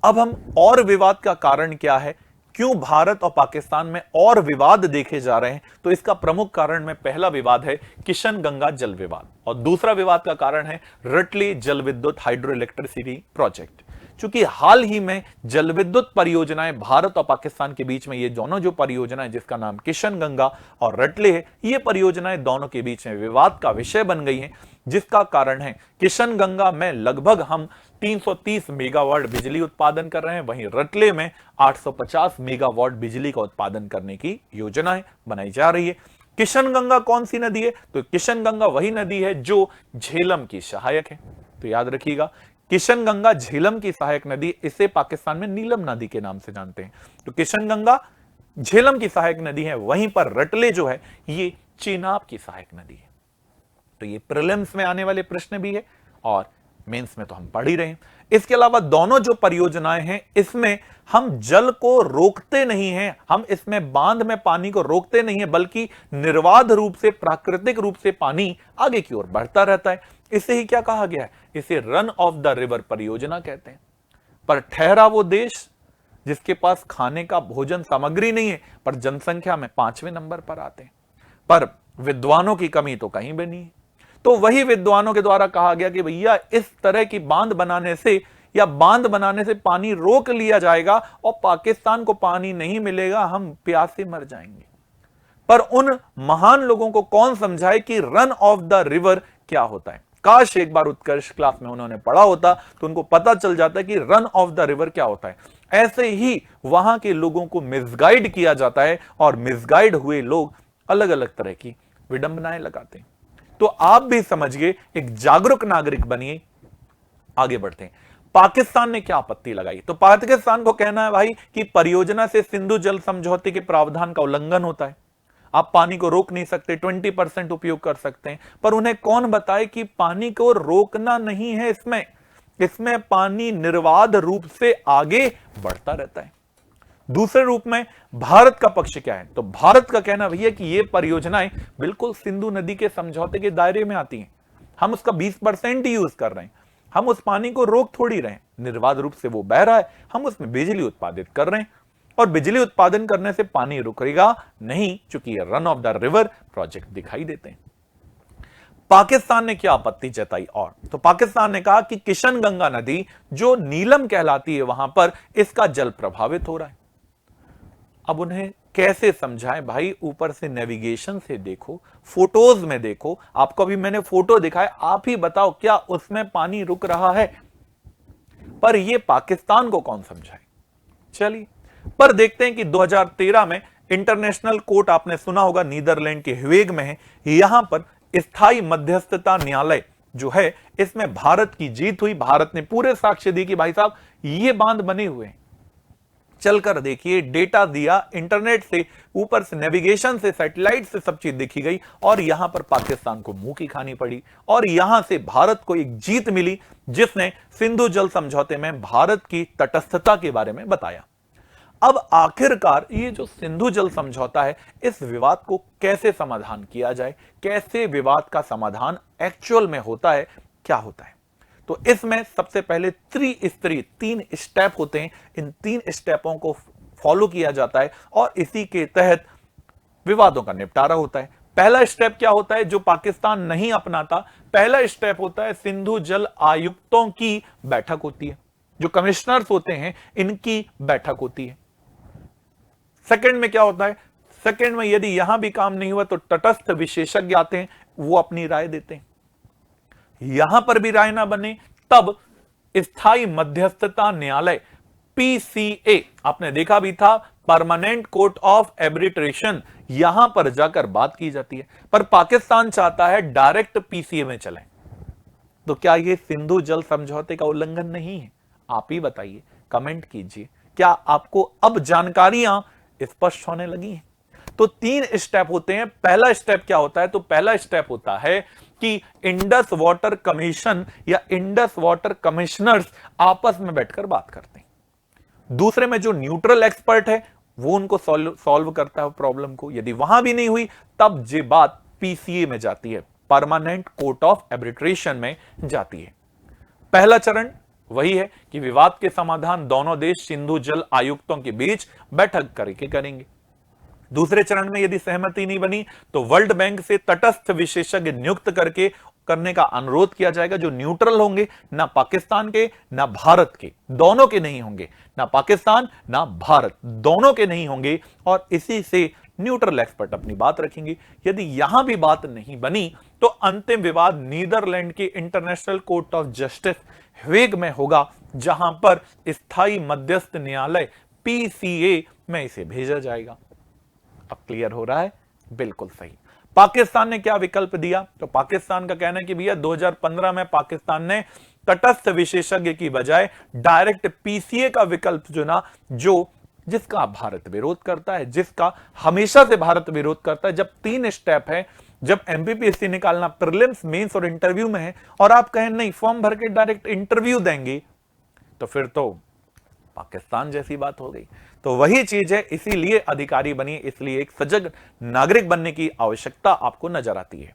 अब हम और विवाद का कारण क्या है, क्यों भारत और पाकिस्तान में और विवाद देखे जा रहे हैं, तो इसका प्रमुख कारण में पहला विवाद है किशन गंगा जल विवाद और दूसरा विवाद का कारण है रटले जल विद्युत हाइड्रो इलेक्ट्रिसिटी प्रोजेक्ट। चूंकि हाल ही में जल विद्युत परियोजनाएं भारत और पाकिस्तान के बीच में, ये दोनों जो परियोजनाएं जिसका नाम किशन गंगा और रटले है, ये परियोजनाएं दोनों के बीच में विवाद का विषय बन गई हैं, जिसका कारण है किशन गंगा में लगभग हम 330 मेगावाट बिजली उत्पादन कर रहे हैं, वहीं रटले में 850 मेगावाट बिजली का उत्पादन करने की योजनाएं बनाई जा रही है। किशन गंगा कौन सी नदी है? तो किशन गंगा वही नदी है जो झेलम की सहायक है। तो याद रखिएगा, किशन गंगा झेलम की सहायक नदी, इसे पाकिस्तान में नीलम नदी के नाम से जानते हैं। तो किशन गंगा झेलम की सहायक नदी है, वहीं पर रटले जो है ये चेनाब की सहायक नदी है। तो ये प्रीलिम्स में आने वाले प्रश्न भी है और मेंस में तो हम पढ़ ही रहे हैं। इसके अलावा दोनों जो परियोजनाएं हैं इसमें हम जल को रोकते नहीं हैं, हम इसमें बांध में पानी को रोकते नहीं है, बल्कि निर्बाध रूप से, प्राकृतिक रूप से पानी आगे की ओर बढ़ता रहता है। इसे ही क्या कहा गया है? इसे रन ऑफ द रिवर परियोजना कहते हैं। पर ठहरा वो देश जिसके पास खाने का भोजन सामग्री नहीं है, पर जनसंख्या में 5वें नंबर पर आते हैं, पर विद्वानों की कमी तो कहीं भी नहीं है। तो वही विद्वानों के द्वारा कहा गया कि भैया इस तरह की बांध बनाने से या बांध बनाने से पानी रोक लिया जाएगा और पाकिस्तान को पानी नहीं मिलेगा, हम प्यास से मर जाएंगे। पर उन महान लोगों को कौन समझाए कि रन ऑफ द रिवर क्या होता है? काश एक बार उत्कर्ष क्लास में उन्होंने पढ़ा होता तो उनको पता चल जाता कि रन ऑफ द रिवर क्या होता है। ऐसे ही वहां के लोगों को मिसगाइड किया जाता है और मिसगाइड हुए लोग अलग अलग तरह की विडंबनाएं लगाते हैं। तो आप भी समझिए, एक जागरूक नागरिक बनिए। आगे बढ़ते हैं। पाकिस्तान ने क्या आपत्ति लगाई? तो पाकिस्तान को कहना है भाई कि परियोजना से सिंधु जल समझौते के प्रावधान का उल्लंघन होता है, आप पानी को रोक नहीं सकते, 20% उपयोग कर सकते हैं। पर उन्हें कौन बताए कि पानी को रोकना नहीं है, इसमें पानी निर्बाध रूप से आगे बढ़ता रहता है। दूसरे रूप में भारत का पक्ष क्या है? तो भारत का कहना भैया कि ये परियोजनाएं बिल्कुल सिंधु नदी के समझौते के दायरे में आती हैं, हम उसका 20% ही यूज कर रहे हैं, हम उस पानी को रोक थोड़ी रहे हैं, निर्बाध रूप से वो बह रहा है, हम उसमें बिजली उत्पादित कर रहे हैं और बिजली उत्पादन करने से पानी रुकेगा नहीं, चूंकि ये run of the river project दिखाई देते हैं। पाकिस्तान ने क्या आपत्ति जताई? और तो पाकिस्तान ने कहा कि किशन गंगा नदी जो नीलम कहलाती है वहां पर इसका जल प्रभावित हो रहा है। अब उन्हें कैसे समझाएं भाई? ऊपर से नेविगेशन से देखो, फोटोज में देखो, आपको अभी मैंने फोटो दिखाए, आप ही बताओ क्या उसमें पानी रुक रहा है? पर यह पाकिस्तान को कौन समझाए? चलिए, पर देखते हैं कि 2013 में इंटरनेशनल कोर्ट, आपने सुना होगा, नीदरलैंड के हेग में है, यहां पर स्थायी मध्यस्थता न्यायालय जो है इसमें भारत की जीत हुई। भारत ने पूरे साक्ष्य दी कि भाई साहब ये बांध बने हुए हैं, चलकर देखिए, डेटा दिया इंटरनेट से, ऊपर से नेविगेशन से, सैटेलाइट से सब चीज देखी गई और यहां पर पाकिस्तान को मुंह की खानी पड़ी और यहां से भारत को एक जीत मिली जिसने सिंधु जल समझौते में भारत की तटस्थता के बारे में बताया। अब आखिरकार ये जो सिंधु जल समझौता है, इस विवाद को कैसे समाधान किया जाए, कैसे विवाद का समाधान एक्चुअल में होता है, क्या होता है? तो इसमें सबसे पहले तीन स्टेप होते हैं, इन 3 स्टेपों को फॉलो किया जाता है और इसी के तहत विवादों का निपटारा होता है। पहला स्टेप क्या होता है जो पाकिस्तान नहीं अपनाता? पहला स्टेप होता है सिंधु जल आयुक्तों की बैठक होती है, जो कमिश्नर्स होते हैं इनकी बैठक होती है। सेकंड में क्या होता है? सेकंड में यदि यहां भी काम नहीं हुआ तो तटस्थ विशेषज्ञ आते हैं, वो अपनी राय देते हैं। यहां पर भी राय ना बने तब स्थायी मध्यस्थता न्यायालय पीसीए, आपने देखा भी था, परमानेंट कोर्ट ऑफ आर्बिट्रेशन, यहां पर जाकर बात की जाती है। पर पाकिस्तान चाहता है डायरेक्ट पीसीए में चले। तो क्या यह सिंधु जल समझौते का उल्लंघन नहीं है? आप ही बताइए, कमेंट कीजिए। क्या आपको अब जानकारियां स्पष्ट होने लगी हैं? तो 3 स्टेप होते हैं। पहला स्टेप क्या होता है? तो पहला स्टेप होता है कि इंडस वाटर कमीशन या इंडस वाटर कमिश्नर्स आपस में बैठकर बात करते हैं। दूसरे में जो न्यूट्रल एक्सपर्ट है वो उनको सॉल्व करता है प्रॉब्लम को। यदि वहां भी नहीं हुई तब ये बात पीसीए में जाती है, परमानेंट कोर्ट ऑफ आर्बिट्रेशन में जाती है। पहला चरण वही है कि विवाद के समाधान दोनों देश सिंधु जल आयुक्तों के बीच बैठक करके करेंगे। दूसरे चरण में यदि सहमति नहीं बनी तो वर्ल्ड बैंक से तटस्थ विशेषज्ञ नियुक्त करने का अनुरोध किया जाएगा, जो न्यूट्रल होंगे, ना पाकिस्तान के ना भारत के, दोनों के नहीं होंगे, ना पाकिस्तान ना भारत, दोनों के नहीं होंगे, और इसी से न्यूट्रल एक्सपर्ट अपनी बात रखेंगे। यदि यहां भी बात नहीं बनी तो अंतिम विवाद नीदरलैंड के international court of justice Hague में होगा, जहां पर स्थायी मध्यस्थ न्यायालय पीसीए में इसे भेजा जाएगा। अब क्लियर हो रहा है? बिल्कुल सही। पाकिस्तान ने क्या विकल्प दिया? तो पाकिस्तान का कहना है कि भैया 2015 में पाकिस्तान ने तटस्थ विशेषज्ञ की बजाय डायरेक्ट पीसीए का विकल्प चुना, जिसका भारत विरोध करता है, जिसका हमेशा से भारत विरोध करता है। जब 3 स्टेप है, जब एमपीपीएससी निकालना प्रीलिम्स, मेंस और इंटरव्यू में है, और आप कहें नहीं फॉर्म भर के डायरेक्ट इंटरव्यू देंगे, तो फिर तो पाकिस्तान जैसी बात हो गई। तो वही चीज है, इसीलिए अधिकारी बनिए, इसलिए एक सजग नागरिक बनने की आवश्यकता आपको नजर आती है।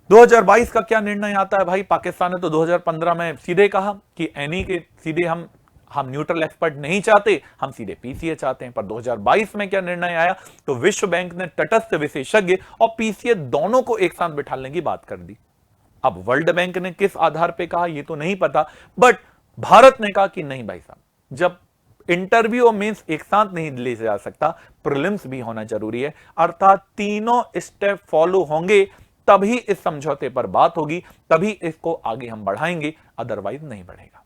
2022 का क्या निर्णय आता है भाई? पाकिस्तान ने तो 2015 में सीधे कहा कि एनी के सीधे हम न्यूट्रल एक्सपर्ट नहीं चाहते, हम सीधे पीसीए चाहते हैं। पर 2022 में क्या निर्णय आया? तो विश्व बैंक ने तटस्थ विशेषज्ञ और पीसीए दोनों को एक साथ बिठाने की बात कर दी। अब वर्ल्ड बैंक ने किस आधार पर कहा ये तो नहीं पता, बट भारत ने कहा कि नहीं भाई साहब, जब इंटरव्यू और मेंस एक साथ नहीं ले जा सकता, प्रीलिम्स भी होना जरूरी है, अर्थात तीनों स्टेप फॉलो होंगे तभी इस समझौते पर बात होगी, तभी इसको आगे हम बढ़ाएंगे, अदरवाइज नहीं बढ़ेगा।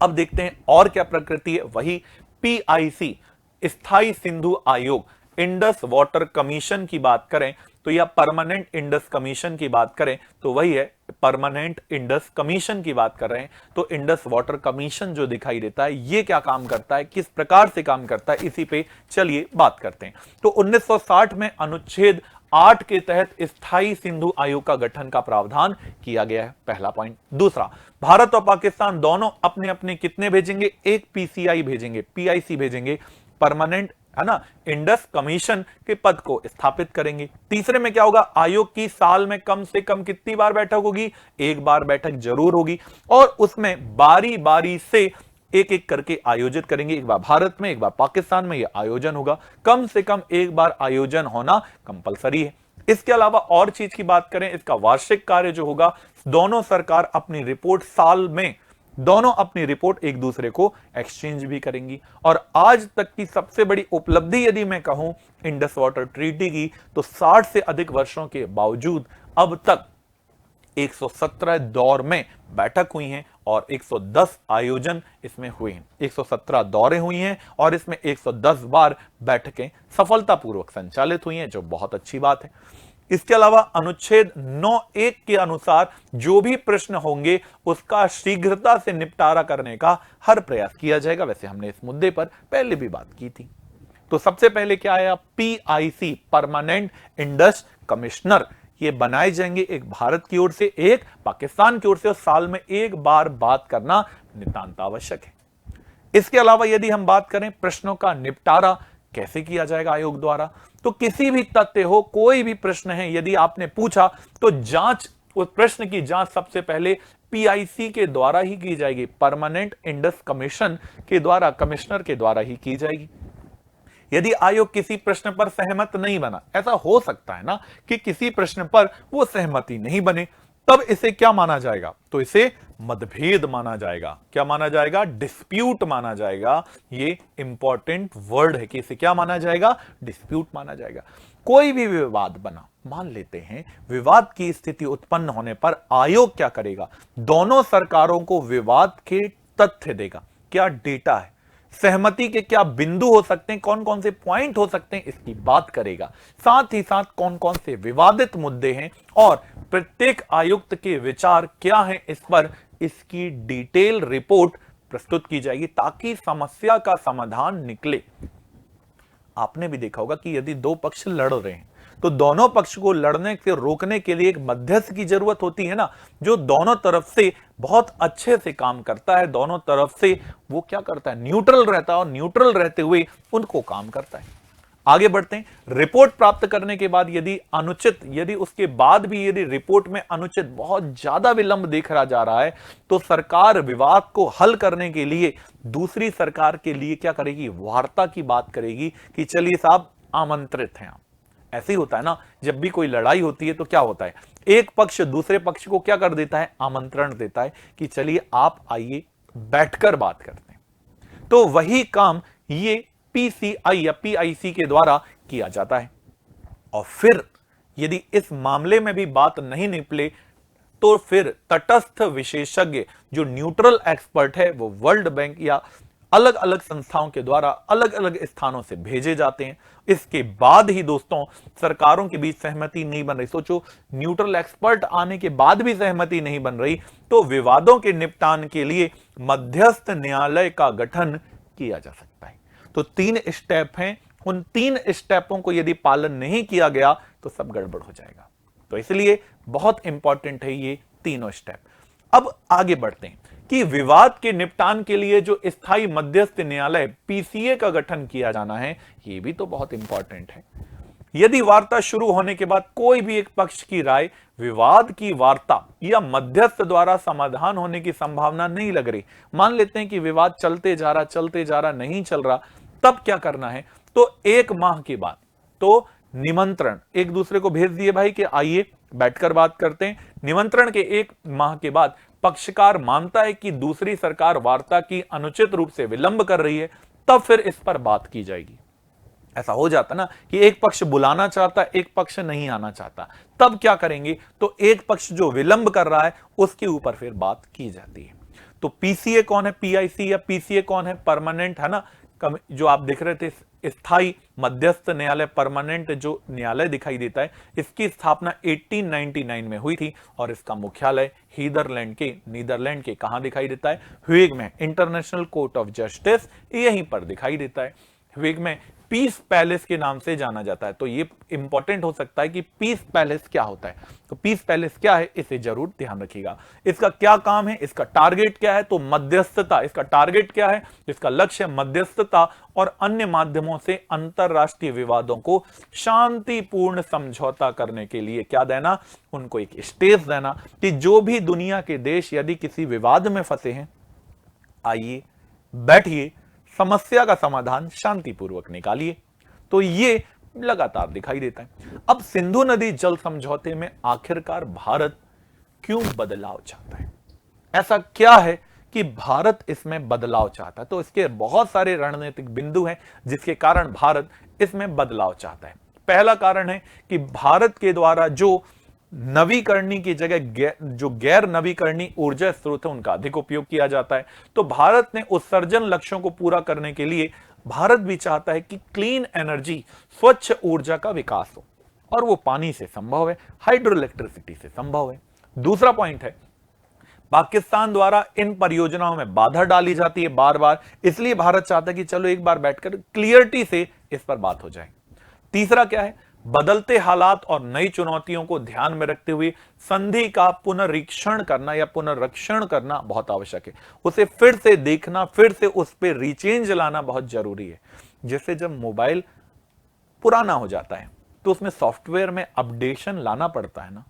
अब देखते हैं और क्या प्रकृति है। वही पीआईसी, स्थायी सिंधु आयोग, इंडस वाटर कमीशन की बात करें तो, या परमानेंट इंडस कमीशन की बात करें तो वही है, परमानेंट इंडस कमीशन की बात कर रहे हैं। तो इंडस वाटर कमीशन जो दिखाई देता है, ये क्या काम करता है, किस प्रकार से काम करता है, इसी पे चलिए बात करते हैं। तो 1960 में अनुच्छेद 8 के तहत स्थायी सिंधु आयोग का गठन का प्रावधान किया गया है, पहला पॉइंट। दूसरा, भारत और पाकिस्तान दोनों अपने अपने कितने भेजेंगे? एक पीसीआई भेजेंगे, पीआईसी भेजेंगे, परमानेंट है ना, इंडस कमीशन के पद को स्थापित करेंगे। तीसरे में क्या होगा? आयोग की साल में कम से कम कितनी बार बैठक होगी? एक बार बैठक जरूर होगी, और उसमें बारी बारी से एक एक करके आयोजित करेंगे। एक बार भारत में, एक बार पाकिस्तान में यह आयोजन होगा। कम से कम एक बार आयोजन होना कंपलसरी है। इसके अलावा और चीज की बात करें, इसका वार्षिक कार्य जो होगा, दोनों सरकार अपनी रिपोर्ट साल में दोनों अपनी रिपोर्ट एक दूसरे को एक्सचेंज भी करेंगी। और आज तक की सबसे बड़ी उपलब्धि यदि मैं कहूं इंडस वाटर ट्रीटी की, तो 60 से अधिक वर्षों के बावजूद अब तक 117 दौर में बैठक हुई हैं और 110 आयोजन इसमें हुए हैं। 117 दौरे हुई हैं और इसमें 110 बार बैठकें सफलतापूर्वक संचालित हुई हैं, जो बहुत अच्छी बात है। इसके अलावा अनुच्छेद 9(1) के अनुसार जो भी प्रश्न होंगे उसका शीघ्रता से निपटारा करने का हर प्रयास किया जाएगा। वैसे हमने इस मुद्दे पर पहले भी बात की थी। तो सबसे पहले क्या आया? पीआईसी, परमानेंट इंडस कमिश्नर, ये बनाए जाएंगे, एक भारत की ओर से, एक पाकिस्तान की ओर से, और साल में एक बार बात करना नितांत आवश्यक है। इसके अलावा यदि हम बात करें प्रश्नों का निपटारा कैसे किया जाएगा आयोग द्वारा, तो किसी भी तथ्य हो, कोई भी प्रश्न है, यदि आपने पूछा तो जांच, उस प्रश्न की जांच सबसे पहले पीआईसी के द्वारा ही की जाएगी, परमानेंट इंडस कमीशन के द्वारा, कमिश्नर के द्वारा ही की जाएगी। यदि आयोग किसी प्रश्न पर सहमत नहीं बना, ऐसा हो सकता है ना कि किसी प्रश्न पर वो सहमति नहीं बने, तब इसे क्या माना जाएगा? तो इसे मतभेद माना जाएगा। क्या माना जाएगा? डिस्प्यूट माना जाएगा। ये इंपॉर्टेंट वर्ड है कि इसे क्या माना जाएगा? डिस्प्यूट माना जाएगा। कोई भी विवाद बना, मान लेते हैं विवाद की स्थिति उत्पन्न होने पर आयोग क्या करेगा? दोनों सरकारों को विवाद के तथ्य देगा, क्या डेटा है, सहमति के क्या बिंदु हो सकते हैं, कौन कौन से पॉइंट हो सकते हैं, इसकी बात करेगा। साथ ही साथ कौन कौन से विवादित मुद्दे हैं और प्रत्येक आयुक्त के विचार क्या हैं, इस पर इसकी डिटेल रिपोर्ट प्रस्तुत की जाएगी ताकि समस्या का समाधान निकले। आपने भी देखा होगा कि यदि दो पक्ष लड़ रहे हैं तो दोनों पक्ष को लड़ने से रोकने के लिए एक मध्यस्थ की जरूरत होती है ना, जो दोनों तरफ से बहुत अच्छे से काम करता है, दोनों तरफ से वो क्या करता है, न्यूट्रल रहता है और न्यूट्रल रहते हुए उनको काम करता है। आगे बढ़ते हैं। रिपोर्ट प्राप्त करने के बाद यदि उसके बाद भी यदि रिपोर्ट में अनुचित बहुत ज्यादा विलंब देखा जा रहा है, तो सरकार विवाद को हल करने के लिए दूसरी सरकार के लिए क्या करेगी, वार्ता की बात करेगी कि चलिए साहब आमंत्रित हैं आप। ऐसे ही होता है ना, जब भी कोई लड़ाई होती है तो क्या होता है, एक पक्ष दूसरे पक्ष को क्या कर देता है, आमंत्रण देता है कि चलिए आप आइए बैठकर बात करते हैं। तो वही काम ये पीसीआई या पीआईसी के द्वारा किया जाता है। और फिर यदि इस मामले में भी बात नहीं निपले तो फिर तटस्थ विशेषज्ञ जो न्यूट्रल एक्सपर्ट है वो वर्ल्ड बैंक या अलग अलग संस्थाओं के द्वारा अलग अलग स्थानों से भेजे जाते हैं। इसके बाद ही दोस्तों सरकारों के बीच सहमति नहीं बन रही, सोचो न्यूट्रल एक्सपर्ट आने के बाद भी सहमति नहीं बन रही, तो विवादों के निपटान के लिए मध्यस्थ न्यायालय का गठन किया जा सकता है। तो 3 स्टेप हैं, उन 3 स्टेपों को यदि पालन नहीं किया गया तो सब गड़बड़ हो जाएगा। तो इसलिए बहुत इंपॉर्टेंट है ये तीनों स्टेप। अब आगे बढ़ते हैं कि विवाद के निपटान के लिए जो स्थायी मध्यस्थ न्यायालय पीसीए का गठन किया जाना है, ये भी तो बहुत इंपॉर्टेंट है। यदि वार्ता शुरू होने के बाद कोई भी एक पक्ष की राय विवाद की वार्ता या मध्यस्थ द्वारा समाधान होने की संभावना नहीं लग रही, मान लेते हैं कि विवाद चलते जा रहा नहीं चल रहा, तब क्या करना है, तो 1 माह के बाद तो निमंत्रण एक दूसरे को भेज दिए भाई कि आइए बैठकर बात करते हैं। निमंत्रण के 1 माह के बाद पक्षकार मानता है कि दूसरी सरकार वार्ता की अनुचित रूप से विलंब कर रही है, तब फिर इस पर बात की जाएगी। ऐसा हो जाता ना कि एक पक्ष बुलाना चाहता, एक पक्ष नहीं आना चाहता, तब क्या करेंगे, तो एक पक्ष जो विलंब कर रहा है उसके ऊपर फिर बात की जाती है। तो पीसीए कौन है, पीआईसी या पीसीए कौन है, परमानेंट है ना, जो आप देख रहे थे स्थायी मध्यस्थ न्यायालय, परमानेंट जो न्यायालय दिखाई देता है, इसकी स्थापना 1899 में हुई थी और इसका मुख्यालय नीदरलैंड के कहां दिखाई देता है, हेग में। इंटरनेशनल कोर्ट ऑफ जस्टिस यहीं पर दिखाई देता है, हेग में। पीस पैलेस के नाम से जाना जाता है। तो ये इंपॉर्टेंट हो सकता है कि पीस पैलेस क्या होता है, तो पीस पैलेस क्या है इसे जरूर ध्यान रखिएगा। इसका क्या काम है, इसका टारगेट क्या है, तो मध्यस्थता। इसका टारगेट क्या है, इसका लक्ष्य मध्यस्थता और अन्य माध्यमों से अंतरराष्ट्रीय विवादों को शांतिपूर्ण समझौता करने के लिए क्या देना, उनको एक स्टेज देना कि जो भी दुनिया के देश यदि किसी विवाद में फंसे हैं, आइए बैठिए, समस्या का समाधान शांतिपूर्वक निकालिए। तो ये लगातार दिखाई देता है। अब सिंधु नदी जल समझौते में आखिरकार भारत क्यों बदलाव चाहता है, ऐसा क्या है कि भारत इसमें बदलाव चाहता है, तो इसके बहुत सारे रणनीतिक बिंदु हैं जिसके कारण भारत इसमें बदलाव चाहता है। पहला कारण है कि भारत के द्वारा जो नवीकरणीय की जगह जो गैर नवीकरणीय ऊर्जा स्रोत है उनका अधिक उपयोग किया जाता है। तो भारत ने उत्सर्जन लक्ष्यों को पूरा करने के लिए भारत भी चाहता है कि क्लीन एनर्जी, स्वच्छ ऊर्जा का विकास हो, और वो पानी से संभव है, हाइड्रो इलेक्ट्रिसिटी से संभव है। दूसरा पॉइंट है, पाकिस्तान द्वारा इन परियोजनाओं में बाधा डाली जाती है बार बार, इसलिए भारत चाहता है कि चलो एक बार बैठकर क्लियरिटी से इस पर बात हो जाए। तीसरा क्या है, बदलते हालात और नई चुनौतियों को ध्यान में रखते हुए संधि का पुनरीक्षण करना या पुनर्रक्षण करना बहुत आवश्यक है। उसे फिर से देखना, फिर से उस पर रिचेंज लाना बहुत जरूरी है। जैसे जब मोबाइल पुराना हो जाता है तो उसमें सॉफ्टवेयर में अपडेशन लाना पड़ता है ना।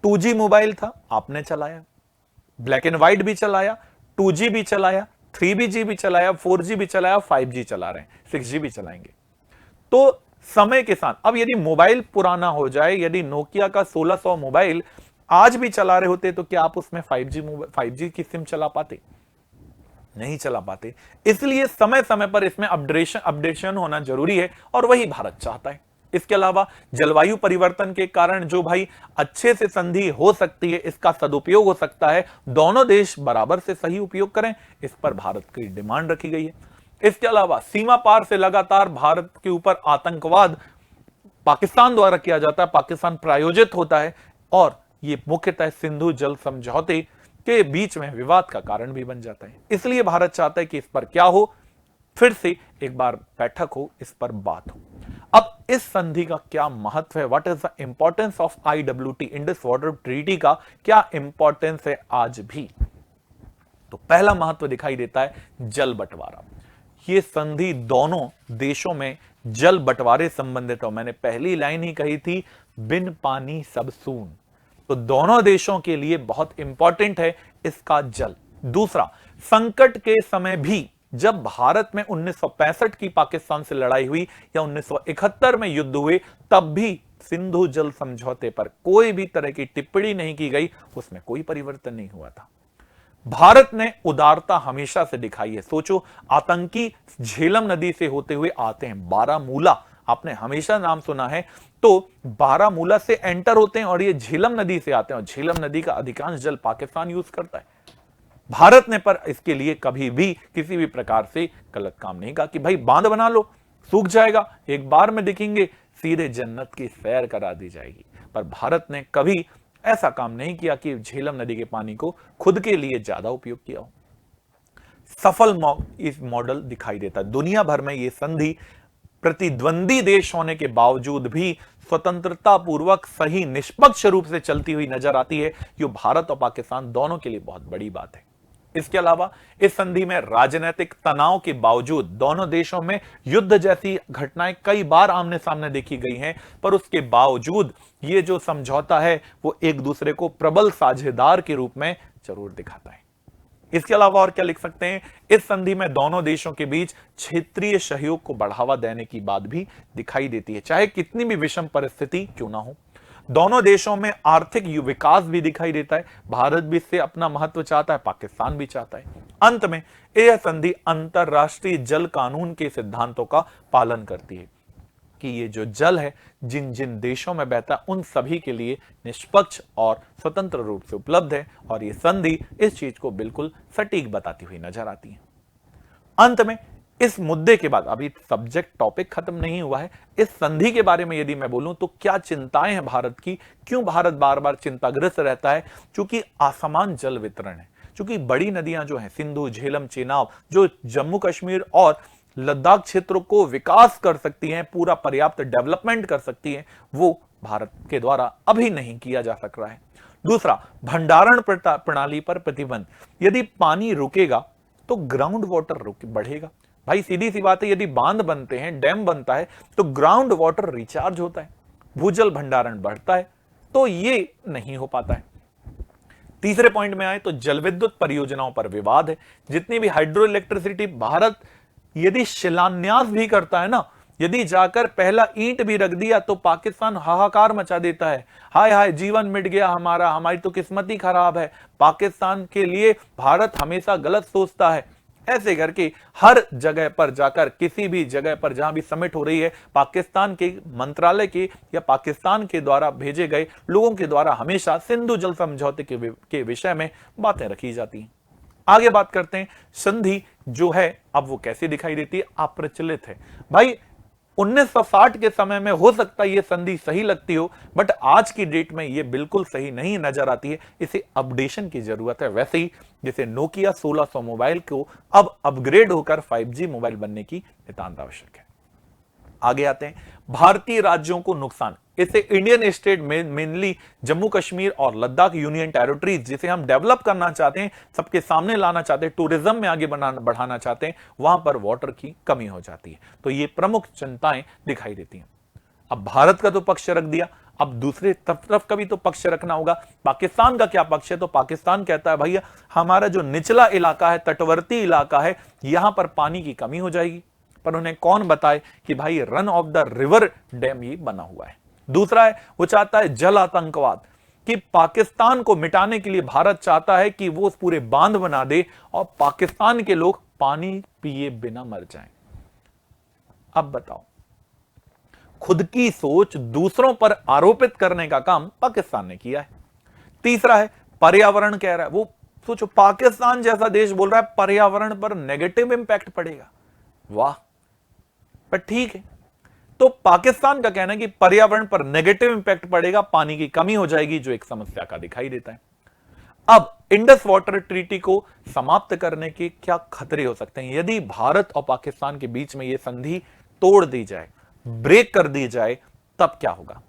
2G मोबाइल था, आपने चलाया, ब्लैक एंड व्हाइट भी चलाया, 2G भी चलाया, 3G भी चलाया, 4G भी चलाया, 5G चला रहे हैं, 6G भी चलाएंगे। तो समय के साथ अब यदि मोबाइल पुराना हो जाए, यदि नोकिया का 1600 मोबाइल आज भी चला रहे होते, तो क्या आप उसमें 5G की सिम चला पाते? नहीं चला पाते। इसलिए समय समय पर इसमें अपडेशन होना जरूरी है, और वही भारत चाहता है। इसके अलावा जलवायु परिवर्तन के कारण जो भाई अच्छे से संधि हो सकती है, इसका सदुपयोग हो सकता है, दोनों देश बराबर से सही उपयोग करें, इस पर भारत की डिमांड रखी गई है। इसके अलावा सीमा पार से लगातार भारत के ऊपर आतंकवाद पाकिस्तान द्वारा किया जाता है, पाकिस्तान प्रायोजित होता है, और यह मुख्यतः सिंधु जल समझौते के बीच में विवाद का कारण भी बन जाता है। इसलिए भारत चाहता है कि इस पर क्या हो, फिर से एक बार बैठक हो, इस पर बात हो। अब इस संधि का क्या महत्व है, what is the importance of IWT, Indus water treaty का क्या इंपॉर्टेंस है आज भी? तो पहला महत्व दिखाई देता है जल बंटवारा। ये संधि दोनों देशों में जल बंटवारे संबंधित है। मैंने पहली लाइन ही कही थी, बिन पानी सब सून। तो दोनों देशों के लिए बहुत इंपॉर्टेंट है इसका जल। दूसरा, संकट के समय भी जब भारत में 1965 की पाकिस्तान से लड़ाई हुई या 1971 में युद्ध हुए, तब भी सिंधु जल समझौते पर कोई भी तरह की टिप्पणी नहीं की गई, उसमें कोई परिवर्तन नहीं हुआ था। भारत ने उदारता हमेशा से दिखाई है। सोचो, आतंकी झेलम नदी से होते हुए आते हैं, बारामूला, आपने हमेशा नाम सुना है, तो बारामूला से एंटर होते हैं और ये झेलम नदी से आते हैं, और झेलम नदी का अधिकांश जल पाकिस्तान यूज करता है। भारत ने पर इसके लिए कभी भी किसी भी प्रकार से गलत काम नहीं कहा कि भाई बांध बना लो, सूख जाएगा, एक बार में दिखेंगे, सीधे जन्नत की सैर करा दी जाएगी। पर भारत ने कभी ऐसा काम नहीं किया कि झेलम नदी के पानी को खुद के लिए ज्यादा उपयोग किया हो। सफल इस मॉडल दिखाई देता है। दुनिया भर में यह संधि प्रतिद्वंदी देश होने के बावजूद भी स्वतंत्रता पूर्वक सही निष्पक्ष रूप से चलती हुई नजर आती है। जो भारत और पाकिस्तान दोनों के लिए बहुत बड़ी बात है। इसके अलावा इस संधि में राजनीतिक तनाव के बावजूद दोनों देशों में युद्ध जैसी घटनाएं कई बार आमने सामने देखी गई हैं, पर उसके बावजूद ये जो समझौता है वो एक दूसरे को प्रबल साझेदार के रूप में जरूर दिखाता है। इसके अलावा और क्या लिख सकते हैं, इस संधि में दोनों देशों के बीच क्षेत्रीय सहयोग को बढ़ावा देने की बात भी दिखाई देती है, चाहे कितनी भी विषम परिस्थिति क्यों ना हो। दोनों देशों में आर्थिक विकास भी दिखाई देता है। भारत भी इससे अपना महत्व चाहता है, पाकिस्तान भी चाहता है। अंत में यह संधि अंतरराष्ट्रीय जल कानून के सिद्धांतों का पालन करती है कि ये जो जल है जिन जिन देशों में बहता है उन सभी के लिए निष्पक्ष और स्वतंत्र रूप से उपलब्ध है, और ये संधि इस चीज को बिल्कुल सटीक बताती हुई नजर आती है। अंत में इस मुद्दे के बाद, अभी सब्जेक्ट टॉपिक खत्म नहीं हुआ है, इस संधि के बारे में यदि मैं बोलूं तो क्या चिंताएं हैं भारत की, क्यों भारत बार बार चिंताग्रस्त रहता है? क्योंकि असमान जल वितरण है, क्योंकि बड़ी नदियां जो हैं सिंधु, झेलम, चेनाब, जो जम्मू कश्मीर और लद्दाख क्षेत्रों को विकास कर सकती हैं, पूरा पर्याप्त डेवलपमेंट कर सकती हैं, वो भारत के द्वारा अभी नहीं किया जा सक रहा है। दूसरा, भंडारण प्रणाली पर प्रतिबंध। यदि पानी रुकेगा तो ग्राउंड वाटर बढ़ेगा। भाई सीधी सी बात है, यदि बांध बनते हैं, डैम बनता है, तो ग्राउंड वाटर रिचार्ज होता है, भूजल भंडारण बढ़ता है, तो ये नहीं हो पाता है। तीसरे पॉइंट में आए तो जल विद्युत परियोजनाओं पर विवाद है। जितनी भी हाइड्रो इलेक्ट्रिसिटी भारत यदि शिलान्यास भी करता है ना, यदि जाकर पहला ईंट भी रख दिया तो पाकिस्तान हाहाकार मचा देता है, हाय हाय जीवन मिट गया हमारा, हमारी तो किस्मत ही खराब है। पाकिस्तान के लिए भारत हमेशा गलत सोचता है। ऐसे करके हर जगह पर जाकर, किसी भी जगह पर जहां भी समिट हो रही है, पाकिस्तान के मंत्रालय के या पाकिस्तान के द्वारा भेजे गए लोगों के द्वारा हमेशा सिंधु जल समझौते के विषय में बातें रखी जाती हैं। आगे बात करते हैं, संधि जो है अब वो कैसे दिखाई देती है? अप्रचलित है। भाई 1960 के समय में हो सकता है ये संधि सही लगती हो, बट आज की डेट में ये बिल्कुल सही नहीं नजर आती है। इसे अपडेशन की जरूरत है। वैसे ही जैसे नोकिया 1600 मोबाइल को अब अपग्रेड होकर 5G मोबाइल बनने की नितांत आवश्यक है। आगे आते हैं, भारतीय राज्यों को नुकसान। इसे इंडियन स्टेट में मेनली जम्मू कश्मीर और लद्दाख यूनियन टेरिटरीज जिसे हम डेवलप करना चाहते हैं, सबके सामने लाना चाहते हैं, टूरिज्म में आगे बढ़ाना चाहते हैं, वहां पर वाटर की कमी हो जाती है। तो ये प्रमुख चिंताएं दिखाई देती हैं। अब भारत का तो पक्ष रख दिया, अब दूसरे तरफ का भी तो पक्ष रखना होगा। पाकिस्तान का क्या पक्ष है? तो पाकिस्तान कहता है भैया हमारा जो निचला इलाका है, तटवर्ती इलाका है, यहां पर पानी की कमी हो जाएगी। पर उन्हें कौन बताए कि भाई run of the river dam ये बना हुआ है। दूसरा है, वो चाहता है जल आतंकवाद, कि पाकिस्तान को मिटाने के लिए भारत चाहता है कि वो पूरे बांध बना दे और पाकिस्तान के लोग पानी पिए बिना मर जाएं। अब बताओ, खुद की सोच दूसरों पर आरोपित करने का काम पाकिस्तान ने किया है। तीसरा है, पर्यावरण कह रहा है। वो सोचो, पाकिस्तान जैसा देश बोल रहा है पर्यावरण पर नेगेटिव इंपैक्ट पड़ेगा। वाह, पर ठीक है। तो पाकिस्तान का कहना है कि पर्यावरण पर नेगेटिव इंपैक्ट पड़ेगा, पानी की कमी हो जाएगी, जो एक समस्या का दिखाई देता है। अब इंडस वाटर ट्रीटी को समाप्त करने के क्या खतरे हो सकते हैं यदि भारत और पाकिस्तान के बीच में यह संधि तोड़ दी जाए? ब्रेक कर दी जाए तब क्या होगा।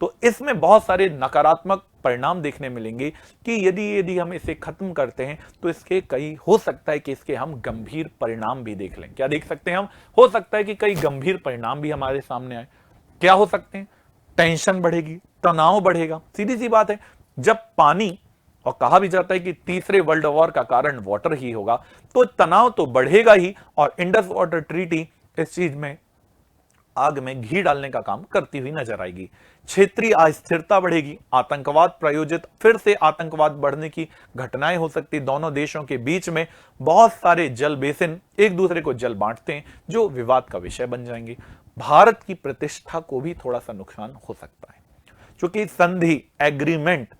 तो इसमें बहुत सारे नकारात्मक परिणाम देखने मिलेंगे कि यदि यदि हम इसे खत्म करते हैं तो इसके कई हो सकता है कि इसके हम गंभीर परिणाम भी देख लें। क्या देख सकते हैं हम? हो सकता है कि कई गंभीर परिणाम भी हमारे सामने आए। क्या हो सकते हैं? टेंशन बढ़ेगी, तनाव बढ़ेगा। सीधी सी बात है, जब पानी, और कहा भी जाता है कि तीसरे वर्ल्ड वॉर का कारण वाटर ही होगा, तो तनाव तो बढ़ेगा ही, और इंडस वाटर ट्रीटी इस चीज में आग में घी डालने का काम करती हुई नजर आएगी। क्षेत्रीय अस्थिरता बढ़ेगी, आतंकवाद प्रायोजित, फिर से आतंकवाद बढ़ने की घटनाएं हो सकती। दोनों देशों के बीच में बहुत सारे जल बेसिन एक दूसरे को जल बांटते हैं, जो विवाद का विषय बन जाएंगे। भारत की प्रतिष्ठा को भी थोड़ा सा नुकसान हो सकता है, क्योंकि संधि, एग्रीमेंट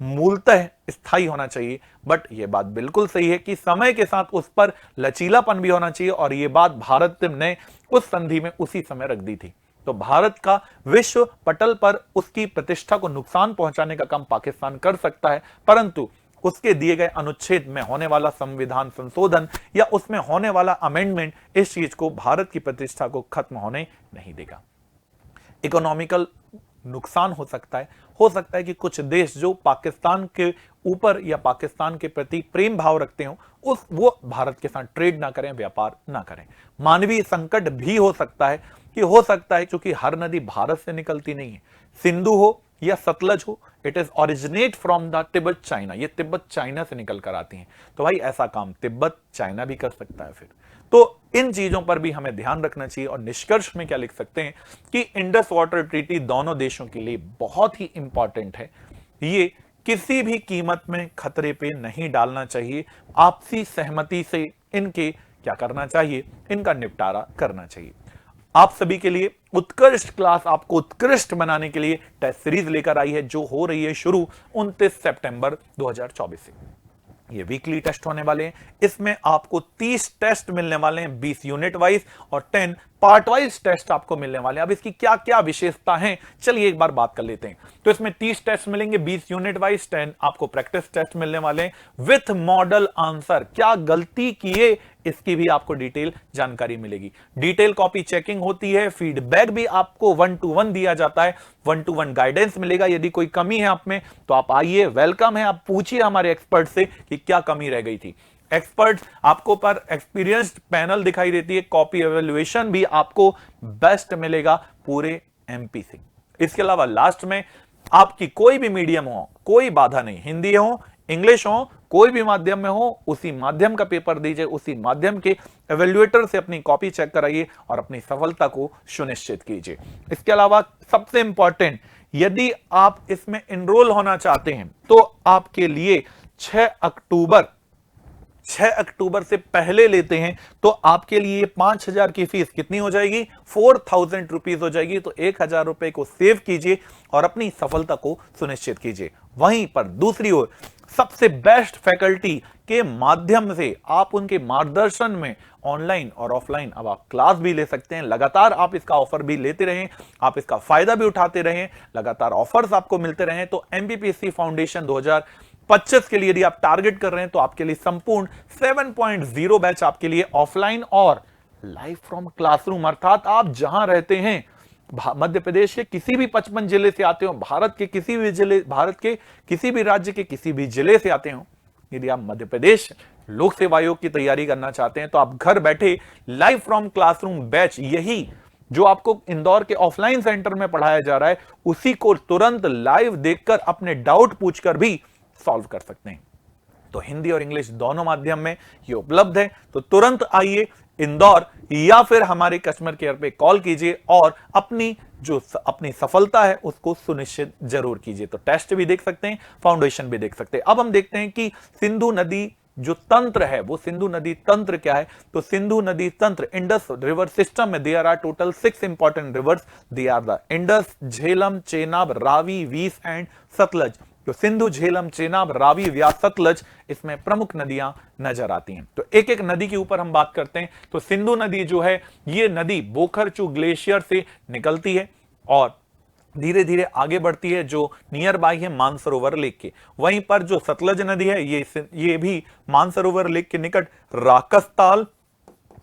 मूलतः स्थायी होना चाहिए, बट यह बात बिल्कुल सही है कि समय के साथ उस पर लचीलापन भी होना चाहिए, और यह बात भारत ने उस संधि में उसी समय रख दी थी। तो भारत का विश्व पटल पर उसकी प्रतिष्ठा को नुकसान पहुंचाने का काम पाकिस्तान कर सकता है, परंतु उसके दिए गए अनुच्छेद में होने वाला संविधान संशोधन या उसमें होने वाला अमेंडमेंट इस चीज को, भारत की प्रतिष्ठा को खत्म होने नहीं देगा। इकोनॉमिकल नुकसान हो सकता है कि कुछ देश जो पाकिस्तान के ऊपर या पाकिस्तान के प्रति प्रेम भाव रखते हो, वो भारत के साथ ट्रेड ना करें, व्यापार ना करें। मानवीय संकट भी हो सकता है क्योंकि हर नदी भारत से निकलती नहीं है। सिंधु हो या सतलज हो, it is originate from the Tibet China, ये तिब्बत चाइना से निकल कर आती हैं। तो भाई ऐसा काम तिब्बत चाइना भी कर सकता है फिर। तो इन चीजों पर भी हमें ध्यान रखना चाहिए, और निष्कर्ष में क्या लिख सकते हैं कि इंडस वाटर ट्रीटी दोनों देशों के लिए बहुत ही इंपॉर्टेंट है। ये किसी भी कीमत में खतरे पे नहीं डालना चाहिए। आपसी सहमति से इनके क्या करना चाहिए, इनका निपटारा करना चाहिए। आप सभी के लिए उत्कृष्ट क्लास, आपको उत्कृष्ट बनाने के लिए टेस्ट सीरीज लेकर आई है, जो हो रही है शुरू 29 सितंबर 2024 से। ये वीकली टेस्ट होने वाले हैं। इसमें आपको 30 टेस्ट मिलने वाले हैं, 20 यूनिट वाइज और 10 पार्ट वाइज टेस्ट आपको मिलने वाले हैं। अब इसकी क्या क्या विशेषता है, चलिए एक बार बात कर लेते हैं। तो इसमें 30 टेस्ट मिलेंगे, 20 यूनिट वाइज, 10 आपको प्रैक्टिस टेस्ट मिलने वाले हैं विथ मॉडल आंसर। क्या गलती किए इसकी भी आपको डिटेल जानकारी मिलेगी। डिटेल कॉपी चेकिंग होती है, फीडबैक भी आपको 1 to 1 दिया जाता है, 1 to 1 गाइडेंस मिलेगा। यदि कोई कमी है आप में तो आप आइए, वेलकम है, आप पूछिए हमारे एक्सपर्ट से कि क्या कमी रह गई थी। एक्सपर्ट आपको पर एक्सपीरियंस्ड पैनल दिखाई देती है। कॉपी एवेल्युएशन भी आपको बेस्ट मिलेगा पूरे एमपी से। इसके अलावा लास्ट में आपकी कोई भी मीडियम हो, कोई बाधा नहीं, हिंदी हो, इंग्लिश हो, कोई भी माध्यम में हो, उसी माध्यम का पेपर दीजिए, उसी माध्यम के एवेल्युएटर से अपनी कॉपी चेक कराइए और अपनी सफलता को सुनिश्चित कीजिए। इसके अलावा सबसे इंपॉर्टेंट, यदि आप इसमें एनरोल होना चाहते हैं तो आपके लिए 6 अक्टूबर से पहले लेते हैं तो आपके लिए 5,000 की फीस कितनी हो जाएगी, 4,000 रुपीज हो जाएगी। तो 1,000 रुपए को सेव कीजिए और अपनी सफलता को सुनिश्चित कीजिए। वहीं पर दूसरी ओर सबसे बेस्ट फैकल्टी के माध्यम से आप उनके मार्गदर्शन में ऑनलाइन और ऑफलाइन अब आप क्लास भी ले सकते हैं। लगातार आप इसका ऑफर भी लेते रहें, आप इसका फायदा भी उठाते रहें, लगातार ऑफर्स आपको मिलते रहें। तो एमपीपीएससी फाउंडेशन 2025 के लिए यदि आप टारगेट कर रहे हैं तो आपके लिए संपूर्ण 7.0 बैच आपके लिए ऑफलाइन और लाइव फ्रॉम क्लासरूम, अर्थात आप जहां रहते हैं, मध्य प्रदेश के किसी भी 55 जिले से आते हो, भारत के किसी भी जिले, भारत के किसी भी राज्य के किसी भी जिले से आते हो, यदि आप मध्य प्रदेश लोक सेवा आयोग की तैयारी करना चाहते हैं तो आप घर बैठे लाइव फ्रॉम क्लासरूम बैच, यही जो आपको इंदौर के ऑफलाइन सेंटर में पढ़ाया जा रहा है, उसी को तुरंत लाइव देखकर अपने डाउट पूछकर भी सॉल्व कर सकते हैं। तो हिंदी और इंग्लिश दोनों माध्यम में ये उपलब्ध है। तो तुरंत आइए इंदौर या फिर हमारे कस्टमर केयर पे कॉल कीजिए और अपनी सफलता है उसको सुनिश्चित जरूर कीजिए। तो टेस्ट भी देख सकते हैं, फाउंडेशन भी देख सकते हैं। अब हम देखते हैं कि सिंधु नदी जो तंत्र है, वो सिंधु नदी तंत्र क्या है। तो सिंधु नदी तंत्र, इंडस रिवर सिस्टम में there are total 6 important rivers. They are the Indus, Jhelum, Chenab, Ravi, Beas and Sutlej. तो सिंधु, झेलम, चेनाब, रावी, व्यास, सतलज इसमें प्रमुख नदियां नजर आती हैं। तो एक एक नदी के ऊपर हम बात करते हैं। तो सिंधु नदी जो है, ये नदी बोखरचू ग्लेशियर से निकलती है और धीरे धीरे आगे बढ़ती है, जो नियर बाई है मानसरोवर लेक के। वहीं पर जो सतलज नदी है, ये भी मानसरोवर लेक के निकट राकसताल,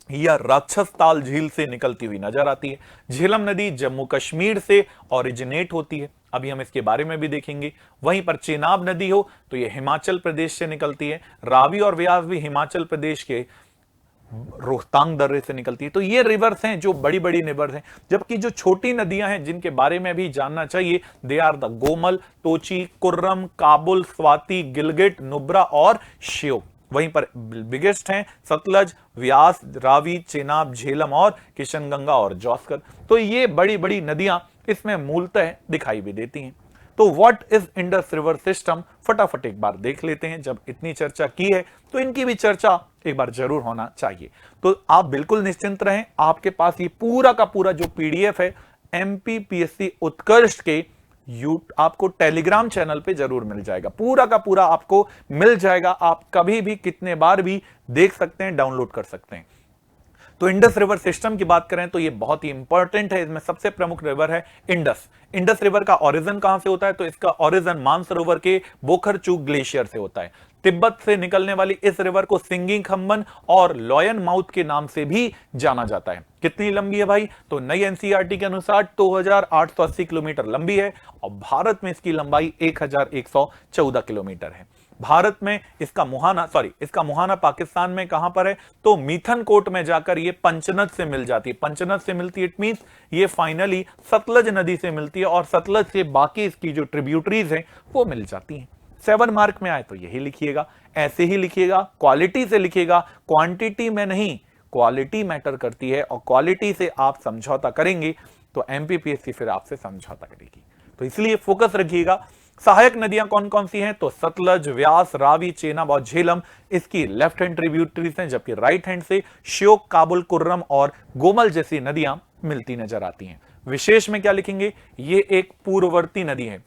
या राक्षस ताल झील से निकलती हुई नजर आती है। झेलम नदी जम्मू कश्मीर से ओरिजिनेट होती है, अभी हम इसके बारे में भी देखेंगे। वहीं पर चेनाब नदी हो तो यह हिमाचल प्रदेश से निकलती है। रावी और व्यास भी हिमाचल प्रदेश के रोहतांग दर्रे से निकलती है। तो ये रिवर्स हैं जो बड़ी बड़ी रिवर्स हैं, जबकि जो छोटी नदियां हैं जिनके बारे में भी जानना चाहिए, they are the Gomal, Tochi, Kurram, Kabul, Swat, Gilgit, Nubra और श्योक। वहीं पर बिगेस्ट हैं सतलज, व्यास, रावी, चेनाब, झेलम और किशनगंगा और जौस्कर। तो ये बड़ी बड़ी नदियां इसमें मूलतः दिखाई भी देती हैं। तो what is Indus river system, फटाफट एक बार देख लेते हैं। जब इतनी चर्चा की है तो इनकी भी चर्चा एक बार जरूर होना चाहिए। तो आप बिल्कुल निश्चिंत रहें, आपके पास ये पूरा का पूरा जो पीडीएफ है एमपीपीएससी उत्कर्ष के आपको टेलीग्राम चैनल पे जरूर मिल जाएगा। पूरा का पूरा आपको मिल जाएगा, आप कभी भी कितने बार भी देख सकते हैं, डाउनलोड कर सकते हैं। तो इंडस रिवर सिस्टम की बात करें तो ये बहुत ही इंपॉर्टेंट है। इसमें सबसे प्रमुख रिवर है इंडस। इंडस रिवर का ओरिजिन कहां से होता है, तो इसका ओरिजिन मानसरोवर के बोखरचू ग्लेशियर से होता है। तिब्बत से निकलने वाली इस रिवर को सिंगिंग खम्बन और लॉयन माउथ के नाम से भी जाना जाता है। कितनी लंबी है भाई, तो नई एनसीईआरटी के अनुसार 2880 किलोमीटर लंबी है और भारत में इसकी लंबाई 1114 किलोमीटर है। भारत में इसका मुहाना पाकिस्तान में कहां पर है, तो मिथनकोट में जाकर ये पंचनद से मिल जाती है। पंचनद से मिलती है, इट मींस ये फाइनली सतलज नदी से मिलती है और सतलज से बाकी इसकी जो ट्रिब्यूटरीज हैं वो मिल जाती हैं। 7 मार्क में आए तो यही लिखिएगा, ऐसे ही लिखिएगा, क्वालिटी से लिखिएगा, क्वांटिटी में नहीं। क्वालिटी मैटर करती है और क्वालिटी से आप समझौता करेंगे तो एमपीपीएससी फिर आपसे समझौता करेगी। तो इसलिए फोकस रखिएगा। सहायक नदियां कौन कौन सी हैं, तो सतलज, व्यास, रावी, चेनाब और झेलम इसकी लेफ्ट हैंड ट्रिब्यूटरीज हैं, जबकि राइट हैंड से श्योक, काबुल, कुर्रम और गोमल जैसी नदियां मिलती नजर आती हैं। विशेष में क्या लिखेंगे, ये एक पूर्ववर्ती नदी है।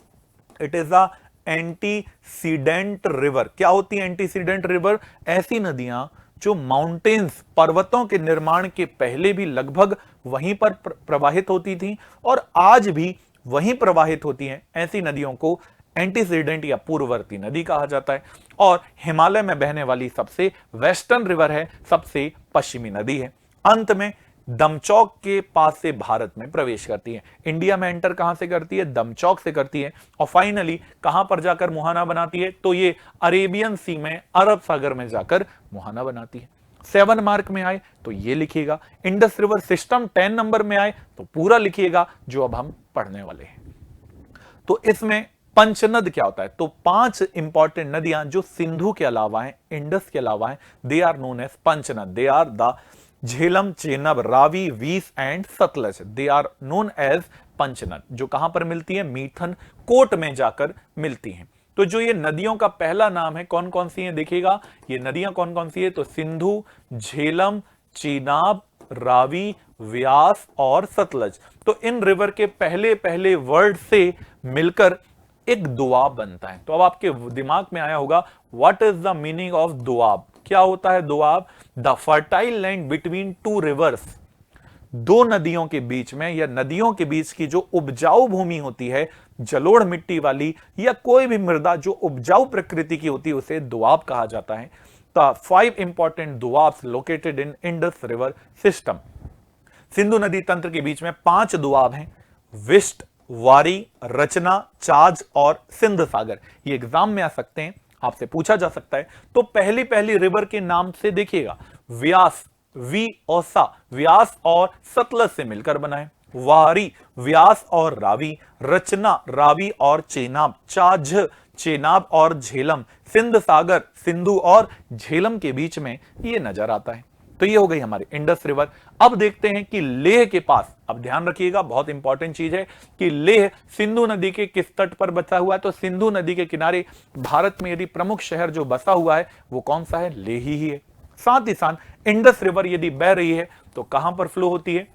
It is a antecedent river. क्या होती है एंटीसीडेंट रिवर, ऐसी नदियां जो माउंटेन्स, पर्वतों के निर्माण के पहले भी लगभग वहीं पर प्रवाहित होती थी और आज भी वहीं प्रवाहित होती हैं। ऐसी नदियों को एंटीसीडेंट या पूर्ववर्ती नदी कहा जाता है। और हिमालय में बहने वाली सबसे वेस्टर्न रिवर है, सबसे पश्चिमी नदी है। अंत में दमचौक के पास से भारत में प्रवेश करती है। इंडिया में एंटर कहां से करती है, दमचौक से करती है और फाइनली कहां पर जाकर मुहाना बनाती है, तो ये अरेबियन सी में, अरब सागर में जाकर मुहाना बनाती है। 7 मार्क में आए तो ये लिखिएगा। इंडस रिवर सिस्टम 10 नंबर में आए तो पूरा लिखिएगा जो अब हम पढ़ने वाले हैं। तो इसमें पंचनद क्या होता है, तो 5 इंपॉर्टेंट नदियां जो सिंधु के अलावा हैं, इंडस के अलावा हैं, they are known as Panchnad. They are the Jhelum, Chenab, Ravi, Beas and Sutlej. They are known as Panchnad, जो कहां पर मिलती है, मीथन कोट में जाकर मिलती हैं। तो जो ये नदियों का पहला नाम है, कौन कौन सी है देखिएगा, ये नदियां कौन कौन सी है, तो सिंधु, झेलम, चेनाब, रावी, व्यास और सतलज। तो इन रिवर के पहले पहले वर्ड से मिलकर एक दुआब बनता है। तो अब आपके दिमाग में आया होगा, what is the meaning of Doab, क्या होता है Doab, the fertile land between 2 reverse. दो नदियों के बीच में या नदियों के बीच की जो उपजाऊ भूमि होती है, जलोढ़ मिट्टी वाली या कोई भी मृदा जो उपजाऊ प्रकृति की होती है, उसे दुआब कहा जाता है। तो 5 important doabs located in Indus river system. Sindhu नदी तंत्र के बीच में 5 दुआब हैं, विष्ट, वारी, रचना, चाज और सिंध सागर। ये एग्जाम में आ सकते हैं, आपसे पूछा जा सकता है। तो पहली पहली रिवर के नाम से देखिएगा, व्यास, वी और सा, व्यास और सतलज से मिलकर बना है। वारी, व्यास और रावी, रचना, रावी और चेनाब, चाझ, चेनाब और झेलम, सिंध सागर, सिंधु और झेलम के बीच में ये नजर आता है। तो ये हो गई हमारी इंडस रिवर। अब देखते हैं कि लेह के पास, अब ध्यान रखिएगा बहुत इंपॉर्टेंट चीज है कि लेह सिंधु नदी के किस तट पर बसा हुआ है, तो सिंधु नदी के किनारे भारत में यदि प्रमुख शहर जो बसा हुआ है वो कौन सा है, लेह ही है। साथ ही साथ इंडस रिवर यदि बह रही है तो कहां पर फ्लो होती है,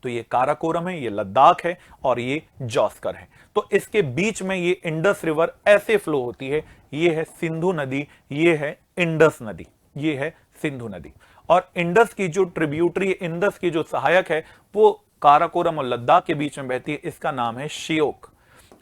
तो ये काराकोरम है, ये लद्दाख है और ये जौस्कर है। तो इसके बीच में ये इंडस रिवर ऐसे फ्लो होती है, ये है सिंधु नदी, ये है इंडस नदी, ये है सिंधु नदी। और इंडस की जो ट्रिब्यूटरी, इंडस की जो सहायक है वो काराकोरम और लद्दाख के बीच में बहती है, इसका नाम है श्योक।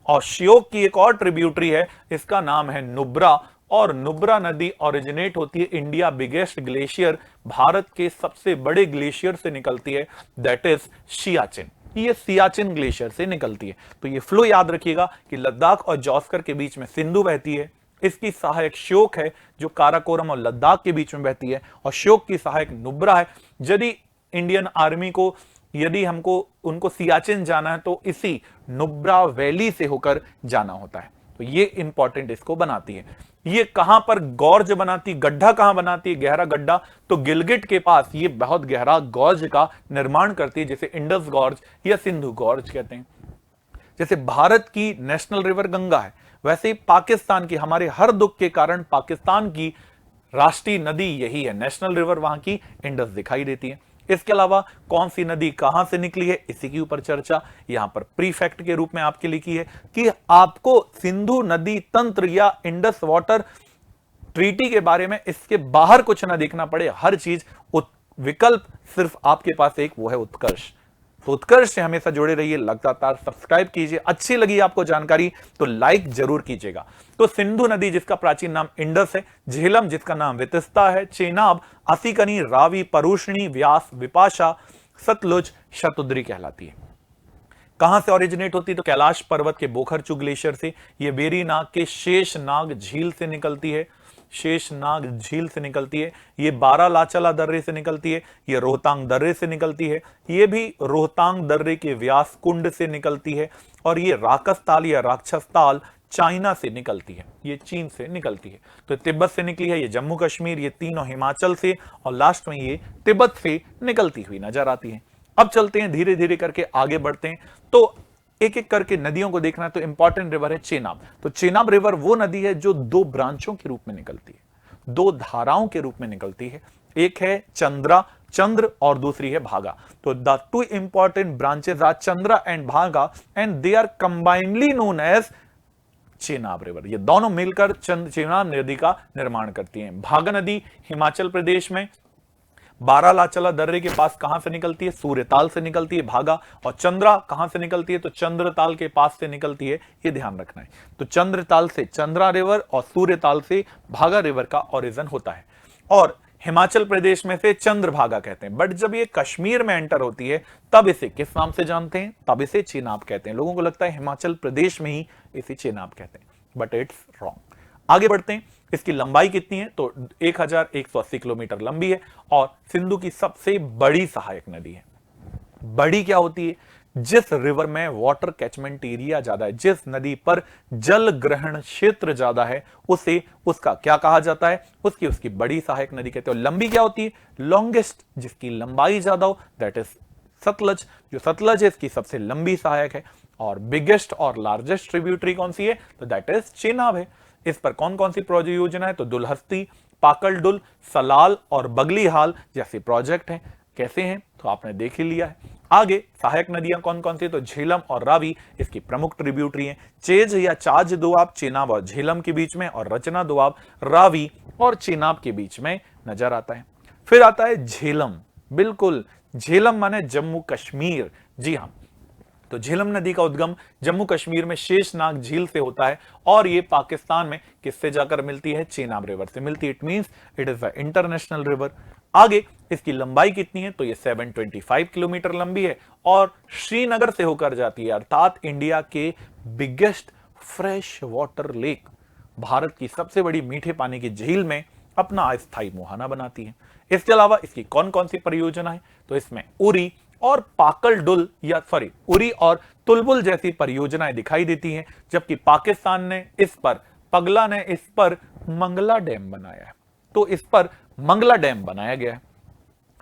और श्योक की एक और ट्रिब्यूटरी है, इसका नाम है नुब्रा और नुब्रा नदी ओरिजिनेट होती है इंडिया बिगेस्ट ग्लेशियर, भारत के सबसे बड़े ग्लेशियर से निकलती है, दैट इज सियाचिन। ये सियाचिन ग्लेशियर से निकलती है। तो ये फ्लो याद रखिएगा कि लद्दाख और जॉस्कर के बीच में सिंधु बहती है, इसकी सहायक श्योक है जो काराकोरम और लद्दाख के बीच में बहती है, और श्योक की सहायक नुब्रा है। यदि इंडियन आर्मी को, यदि हमको उनको सियाचिन जाना है तो इसी नुब्रा वैली से होकर जाना होता है। तो ये इंपॉर्टेंट इसको बनाती है। ये कहां पर गॉर्ज बनाती, गड्ढा कहां बनाती है, गहरा गड्ढा, तो गिलगिट के पास ये बहुत गहरा गॉर्ज का निर्माण करती है, जिसे इंडस गॉर्ज या सिंधु गॉर्ज कहते हैं। जैसे भारत की नेशनल रिवर गंगा है, वैसे ही पाकिस्तान की, हमारे हर दुख के कारण पाकिस्तान की राष्ट्रीय नदी यही है, नेशनल रिवर वहां की इंडस दिखाई देती है। इसके अलावा कौन सी नदी कहां से निकली है, इसी के ऊपर चर्चा यहां पर प्रीफैक्ट के रूप में आपके लिखी है कि आपको सिंधु नदी तंत्र या इंडस वाटर ट्रीटी के बारे में इसके बाहर कुछ ना देखना पड़े, हर चीज विकल्प सिर्फ आपके पास एक, वो है उत्कर्ष। तो उत्कर्ष से हमेशा जुड़े रहिए, लगातार सब्सक्राइब कीजिए। अच्छी लगी आपको जानकारी तो लाइक जरूर कीजिएगा। तो सिंधु नदी जिसका प्राचीन नाम इंडस है, झेलम जिसका नाम वितस्ता है, चेनाब, असिकनी, रावी, परुष्णी, व्यास, विपाशा, सतलुज, शतुद्री कहलाती है। कहां से ओरिजिनेट होती है, तो कैलाश पर्वत के बोखरचू ग्लेशियर से। ये वेरीनाग के शेषनाग झील से निकलती है, शेषनाग झील से निकलती है। ये बारालाचला दर्रे से निकलती है, ये रोहतांग दर्रे से निकलती है, ये भी रोहतांग दर्रे के व्यास कुंड से निकलती है, और ये राकस ताल या राक्षस ताल चाइना से निकलती है, ये चीन से निकलती है। तो तिब्बत से निकली है, ये जम्मू कश्मीर, ये तीनों हिमाचल से, और लास्ट में ये तिब्बत से निकलती हुई नजर आती है। अब चलते हैं धीरे धीरे करके आगे बढ़ते हैं। तो एक एक करके नदियों को देखना है। तो इंपॉर्टेंट रिवर है चेनाब। तो चेनाब रिवर वो नदी है जो दो ब्रांचों के रूप में निकलती है, दो धाराओं के रूप में निकलती है। एक है चंद्रा, चंद्र, और दूसरी है भागा। तो the two important branches are Chandra and Bhaga, and they are combinedly known as Chenab river. ये दोनों मिलकर चेनाब नदी का निर्माण करती हैं। भागा नदी हिमाचल प्रदेश में बारालाचला दर्रे के पास कहां से निकलती है, सूर्यताल से निकलती है भागा। और चंद्रा कहां से निकलती है, तो चंद्रताल के पास से निकलती है, ये ध्यान रखना है। तो चंद्रताल से चंद्रा रिवर और सूर्यताल से भागा रिवर का ओरिजिन होता है। और हिमाचल प्रदेश में से चंद्रभागा कहते हैं, बट जब ये कश्मीर में एंटर होती है तब इसे किस नाम से जानते हैं, तब इसे चेनाब कहते हैं। लोगों को लगता है हिमाचल प्रदेश में ही इसे चेनाब कहते हैं, बट इट्स रॉन्ग। आगे बढ़ते हैं। इसकी लंबाई कितनी है, तो 1180 किलोमीटर लंबी है, और सिंधु की सबसे बड़ी सहायक नदी है। बड़ी क्या होती है, जिस रिवर में वाटर कैचमेंट एरिया ज्यादा है, जिस नदी पर जल ग्रहण क्षेत्र ज्यादा है, उसे उसका क्या कहा जाता है, उसकी बड़ी सहायक नदी कहते हैं। लंबी क्या होती है, लॉन्गेस्ट, जिसकी लंबाई ज्यादा हो, दैट इज सतलज। जो सतलज है इसकी सबसे लंबी सहायक है। और बिगेस्ट और लार्जेस्ट ट्रिब्यूटरी कौन सी है, तो दैट इज चेनाब है। इस पर कौन कौन सी योजना है, तो दुलहस्ती, पाकलडुल, सलाल और बगलीहाल जैसे प्रोजेक्ट हैं। कैसे हैं, तो आपने देख ही लिया है। आगे सहायक नदियां कौन कौन सी, तो झेलम और रावी इसकी प्रमुख ट्रिब्यूटरी हैं। चेज या चाज दोआब चेनाब और झेलम के बीच में, और रचना दोआब रावी और चेनाब के बीच में नजर आता है। फिर आता है झेलम। बिल्कुल, झेलम माने जम्मू कश्मीर। जी हां, तो झेलम नदी का उद्गम जम्मू कश्मीर में शेषनाग झील से होता है, और ये पाकिस्तान में किससे जाकर मिलती है, चेनाब रिवर से मिलती है। It means it is a international river. आगे इसकी लंबाई कितनी है, तो ये 725 किलोमीटर लंबी है, और श्रीनगर से होकर जाती है, अर्थात इंडिया के biggest fresh water lake, Bharat की सबसे बड़ी मीठे पानी की झील में अपना अस्थायी मुहाना बनाती है। इसके अलावा इसकी कौन कौन सी परियोजना है, तो इसमें उरी और पाकलडुल उरी और तुलबुल जैसी परियोजनाएं दिखाई देती हैं, जबकि पाकिस्तान ने इस पर, पगला ने इस पर मंगला डैम बनाया है। तो इस पर मंगला डैम बनाया गया है।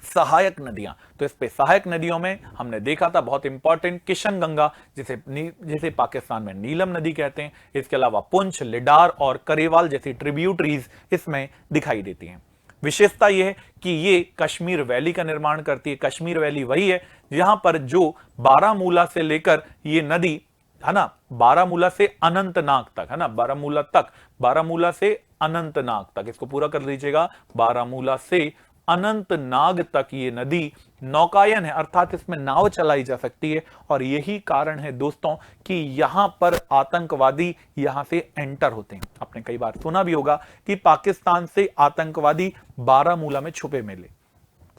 सहायक नदियां, तो इस पे सहायक नदियों में हमने देखा था बहुत इंपॉर्टेंट किशन गंगा, जिसे पाकिस्तान में नीलम नदी कहते हैं। इसके अलावा पुंछ, लिडार और करेवाल जैसी ट्रिब्यूटरीज इसमें दिखाई देती हैं। विशेषता यह है कि ये कश्मीर वैली का निर्माण करती है। कश्मीर वैली वही है जहां पर जो बारामूला से लेकर ये नदी है ना, बारामूला से अनंतनाग तक है ना, बारामूला से अनंतनाग तक, इसको पूरा कर लीजिएगा, बारामूला से अनंतनाग तक ये नदी नौकायन है, अर्थात इसमें नाव चलाई जा सकती है। और यही कारण है दोस्तों कि यहां पर आतंकवादी यहां से एंटर होते हैं। आपने कई बार सुना भी होगा कि पाकिस्तान से आतंकवादी बारामूला में छुपे मिले,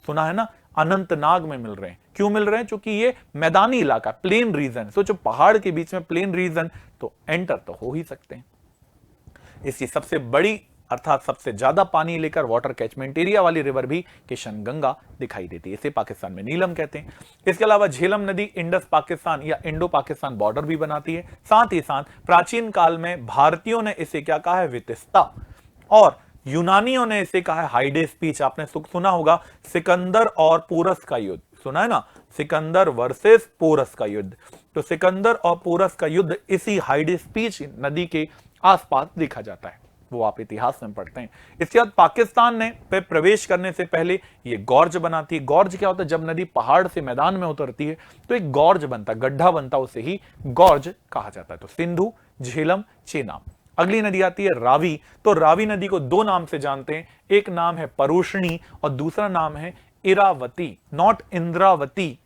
सुना है ना, अनंतनाग में मिल रहे हैं। क्यों मिल रहे हैं? क्योंकि ये मैदानी इलाका, प्लेन रीजन, सोचो पहाड़ के बीच में प्लेन रीजन, तो एंटर तो हो ही सकते हैं। इसकी सबसे बड़ी अर्थात सबसे ज्यादा पानी लेकर वाटर कैचमेंट एरिया वाली रिवर भी किशन गंगा दिखाई देती है, इसे पाकिस्तान में नीलम कहते हैं। इसके अलावा झेलम नदी इंडस पाकिस्तान या इंडो पाकिस्तान बॉर्डर भी बनाती है। साथ ही साथ प्राचीन काल में भारतीयों ने इसे क्या कहा है? वितस्ता, और यूनानियों ने इसे कहा है हाइडेस पीच। आपने सुना होगा सिकंदर और पोरस का युद्ध, सुना है ना, सिकंदर वर्सेस पोरस का युद्ध। तो सिकंदर और पोरस का युद्ध इसी हाइडेस पीच नदी के आसपास देखा जाता है, वो आप इतिहास में पढ़ते हैं। इसके बाद पाकिस्तान ने पे प्रवेश करने से पहले ये गॉर्ज बनाती है। गॉर्ज क्या होता है? जब नदी पहाड़ से मैदान में उतरती है तो एक गॉर्ज बनता, गड्ढा बनता, उसे ही गॉर्ज कहा जाता है। तो सिंधु, झेलम, चेनाब। अगली नदी आती है रावी। तो रावी नदी को दो नाम से जानते हैं, एक नाम है परुष्णी और दूसरा नाम है इरावती, नॉट इंद्रावती।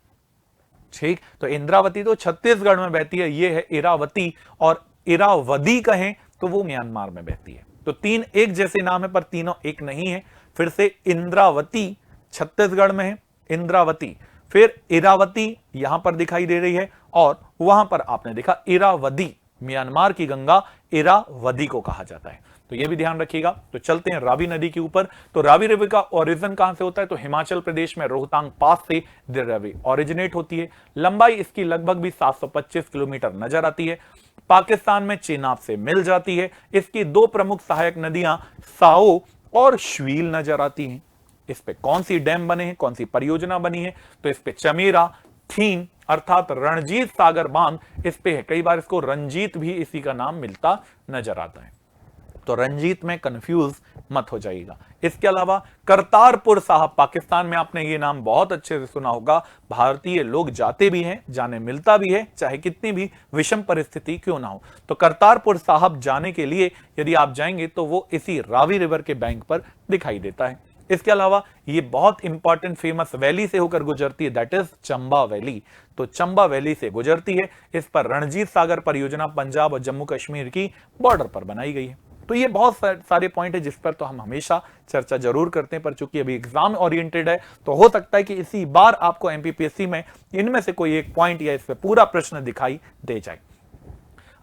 ठीक, तो इंद्रावती तो छत्तीसगढ़ में बहती है, ये है इरावती, और इरावदी कहें तो वो म्यांमार में बहती है। तो तीन एक जैसे नाम है पर तीनों एक नहीं है। फिर से इंद्रावती छत्तीसगढ़ में है, इंद्रावती, फिर इरावती यहां पर दिखाई दे रही है, और वहां पर आपने देखा इरावदी, म्यांमार की गंगा इरावदी को कहा जाता है। तो यह भी ध्यान रखिएगा। तो चलते हैं रावी नदी के ऊपर। तो रावी रिवर का ओरिजिन कहां से होता है? तो हिमाचल प्रदेश में रोहतांग पास से रावी ओरिजिनेट होती है। लंबाई इसकी लगभग भी 725 किलोमीटर नजर आती है। पाकिस्तान में चेनाब से मिल जाती है। इसकी दो प्रमुख सहायक नदियां साओ और श्वील नजर आती हैं। इस पे कौन सी डैम बने हैं, कौन सी परियोजना बनी है? तो इस पे चमेरा, थीन अर्थात रणजीत सागर बांध इस पे है। कई बार इसको रंजीत भी इसी का नाम मिलता नजर आता है, तो रंजीत में कंफ्यूज मत हो जाइएगा। इसके अलावा करतारपुर साहब, पाकिस्तान में आपने ये नाम बहुत अच्छे से सुना होगा। भारतीय लोग जाते भी हैं, जाने मिलता भी है, चाहे कितनी भी विषम परिस्थिति क्यों ना हो। तो करतारपुर साहब जाने के लिए यदि आप जाएंगे तो वो इसी रावी रिवर के बैंक पर दिखाई देता है। इसके अलावा ये बहुत इंपॉर्टेंट फेमस वैली से होकर गुजरती है, दैट इज चंबा वैली। तो चंबा वैली से गुजरती है। इस पर रणजीत सागर परियोजना पंजाब और जम्मू कश्मीर की बॉर्डर पर बनाई गई है। तो ये बहुत सारे पॉइंट है जिस पर तो हम हमेशा चर्चा जरूर करते हैं, पर चूंकि अभी एग्जाम ओरिएंटेड है तो हो सकता है कि इसी बार आपको एमपीपीएससी में इनमें से कोई एक पॉइंट या इस पर पूरा प्रश्न दिखाई दे जाए।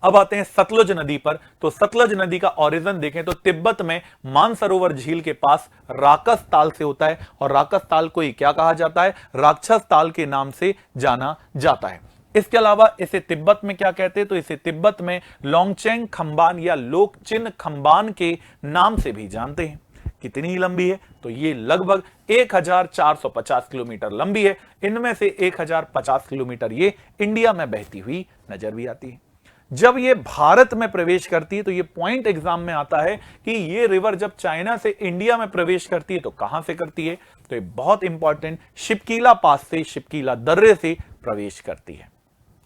अब आते हैं सतलुज नदी पर। तो सतलुज नदी का ओरिजिन देखें तो तिब्बत में मानसरोवर झील के पास राकस ताल से होता है, और राकस ताल को ही क्या कहा जाता है? राक्षस ताल के नाम से जाना जाता है। इसके अलावा इसे तिब्बत में क्या कहते हैं? तो इसे तिब्बत में लोंगचेंग खंबान या लोकचिन खंबान के नाम से भी जानते हैं। कितनी लंबी है? तो ये लगभग 1450 किलोमीटर लंबी है। इनमें से 1050 किलोमीटर ये इंडिया में बहती हुई नजर भी आती है। जब ये भारत में प्रवेश करती है तो ये पॉइंट एग्जाम में आता है कि ये रिवर जब चाइना से इंडिया में प्रवेश करती है तो कहां से करती है? तो ये बहुत इंपॉर्टेंट शिपकीला पास से, शिपकीला दर्रे से प्रवेश करती है।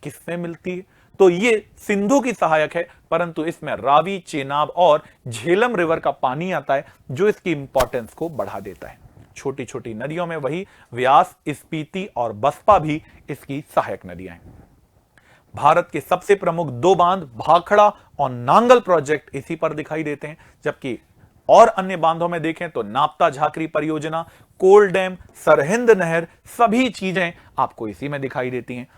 किससे मिलती है? तो ये सिंधु की सहायक है, परंतु इसमें रावी, चेनाब और झेलम रिवर का पानी आता है जो इसकी इंपॉर्टेंस को बढ़ा देता है। छोटी छोटी नदियों में वही व्यास, स्पीति और बसपा भी इसकी सहायक नदियां हैं। भारत के सबसे प्रमुख दो बांध भाखड़ा और नांगल प्रोजेक्ट इसी पर दिखाई देते हैं, जबकि और अन्य बांधों में देखें तो नाप्ता झाकरी परियोजना, कोल डैम, सरहिंद नहर, सभी चीजें आपको इसी में दिखाई देती हैं।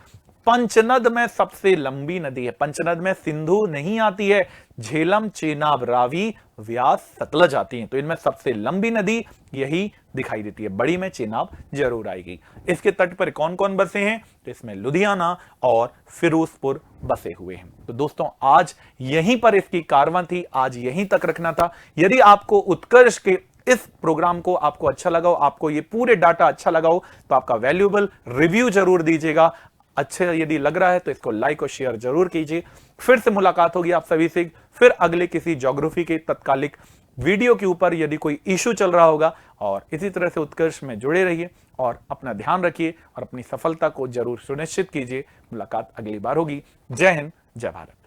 पंचनद में सबसे लंबी नदी है। पंचनद में सिंधु नहीं आती है, झेलम, चेनाब, रावी, व्यास, सतलज आती हैं। तो इनमें सबसे लंबी नदी यही दिखाई देती है। बड़ी में चेनाब जरूर आएगी। इसके तट पर कौन कौन बसे हैं? तो इसमें लुधियाना और फिरोजपुर बसे हुए हैं। तो दोस्तों आज यहीं पर इसकी कारवां थी, आज यहीं तक रखना था। यदि आपको उत्कर्ष के इस प्रोग्राम को आपको अच्छा लगा हो, आपको ये पूरे डाटा अच्छा लगा हो, तो आपका वैल्यूएबल रिव्यू जरूर दीजिएगा। अच्छे यदि लग रहा है तो इसको लाइक और शेयर जरूर कीजिए। फिर से मुलाकात होगी आप सभी से, फिर अगले किसी ज्योग्राफी के तत्कालिक वीडियो के ऊपर यदि कोई इशू चल रहा होगा। और इसी तरह से उत्कर्ष में जुड़े रहिए और अपना ध्यान रखिए और अपनी सफलता को जरूर सुनिश्चित कीजिए। मुलाकात अगली बार होगी। जय हिंद, जय भारत।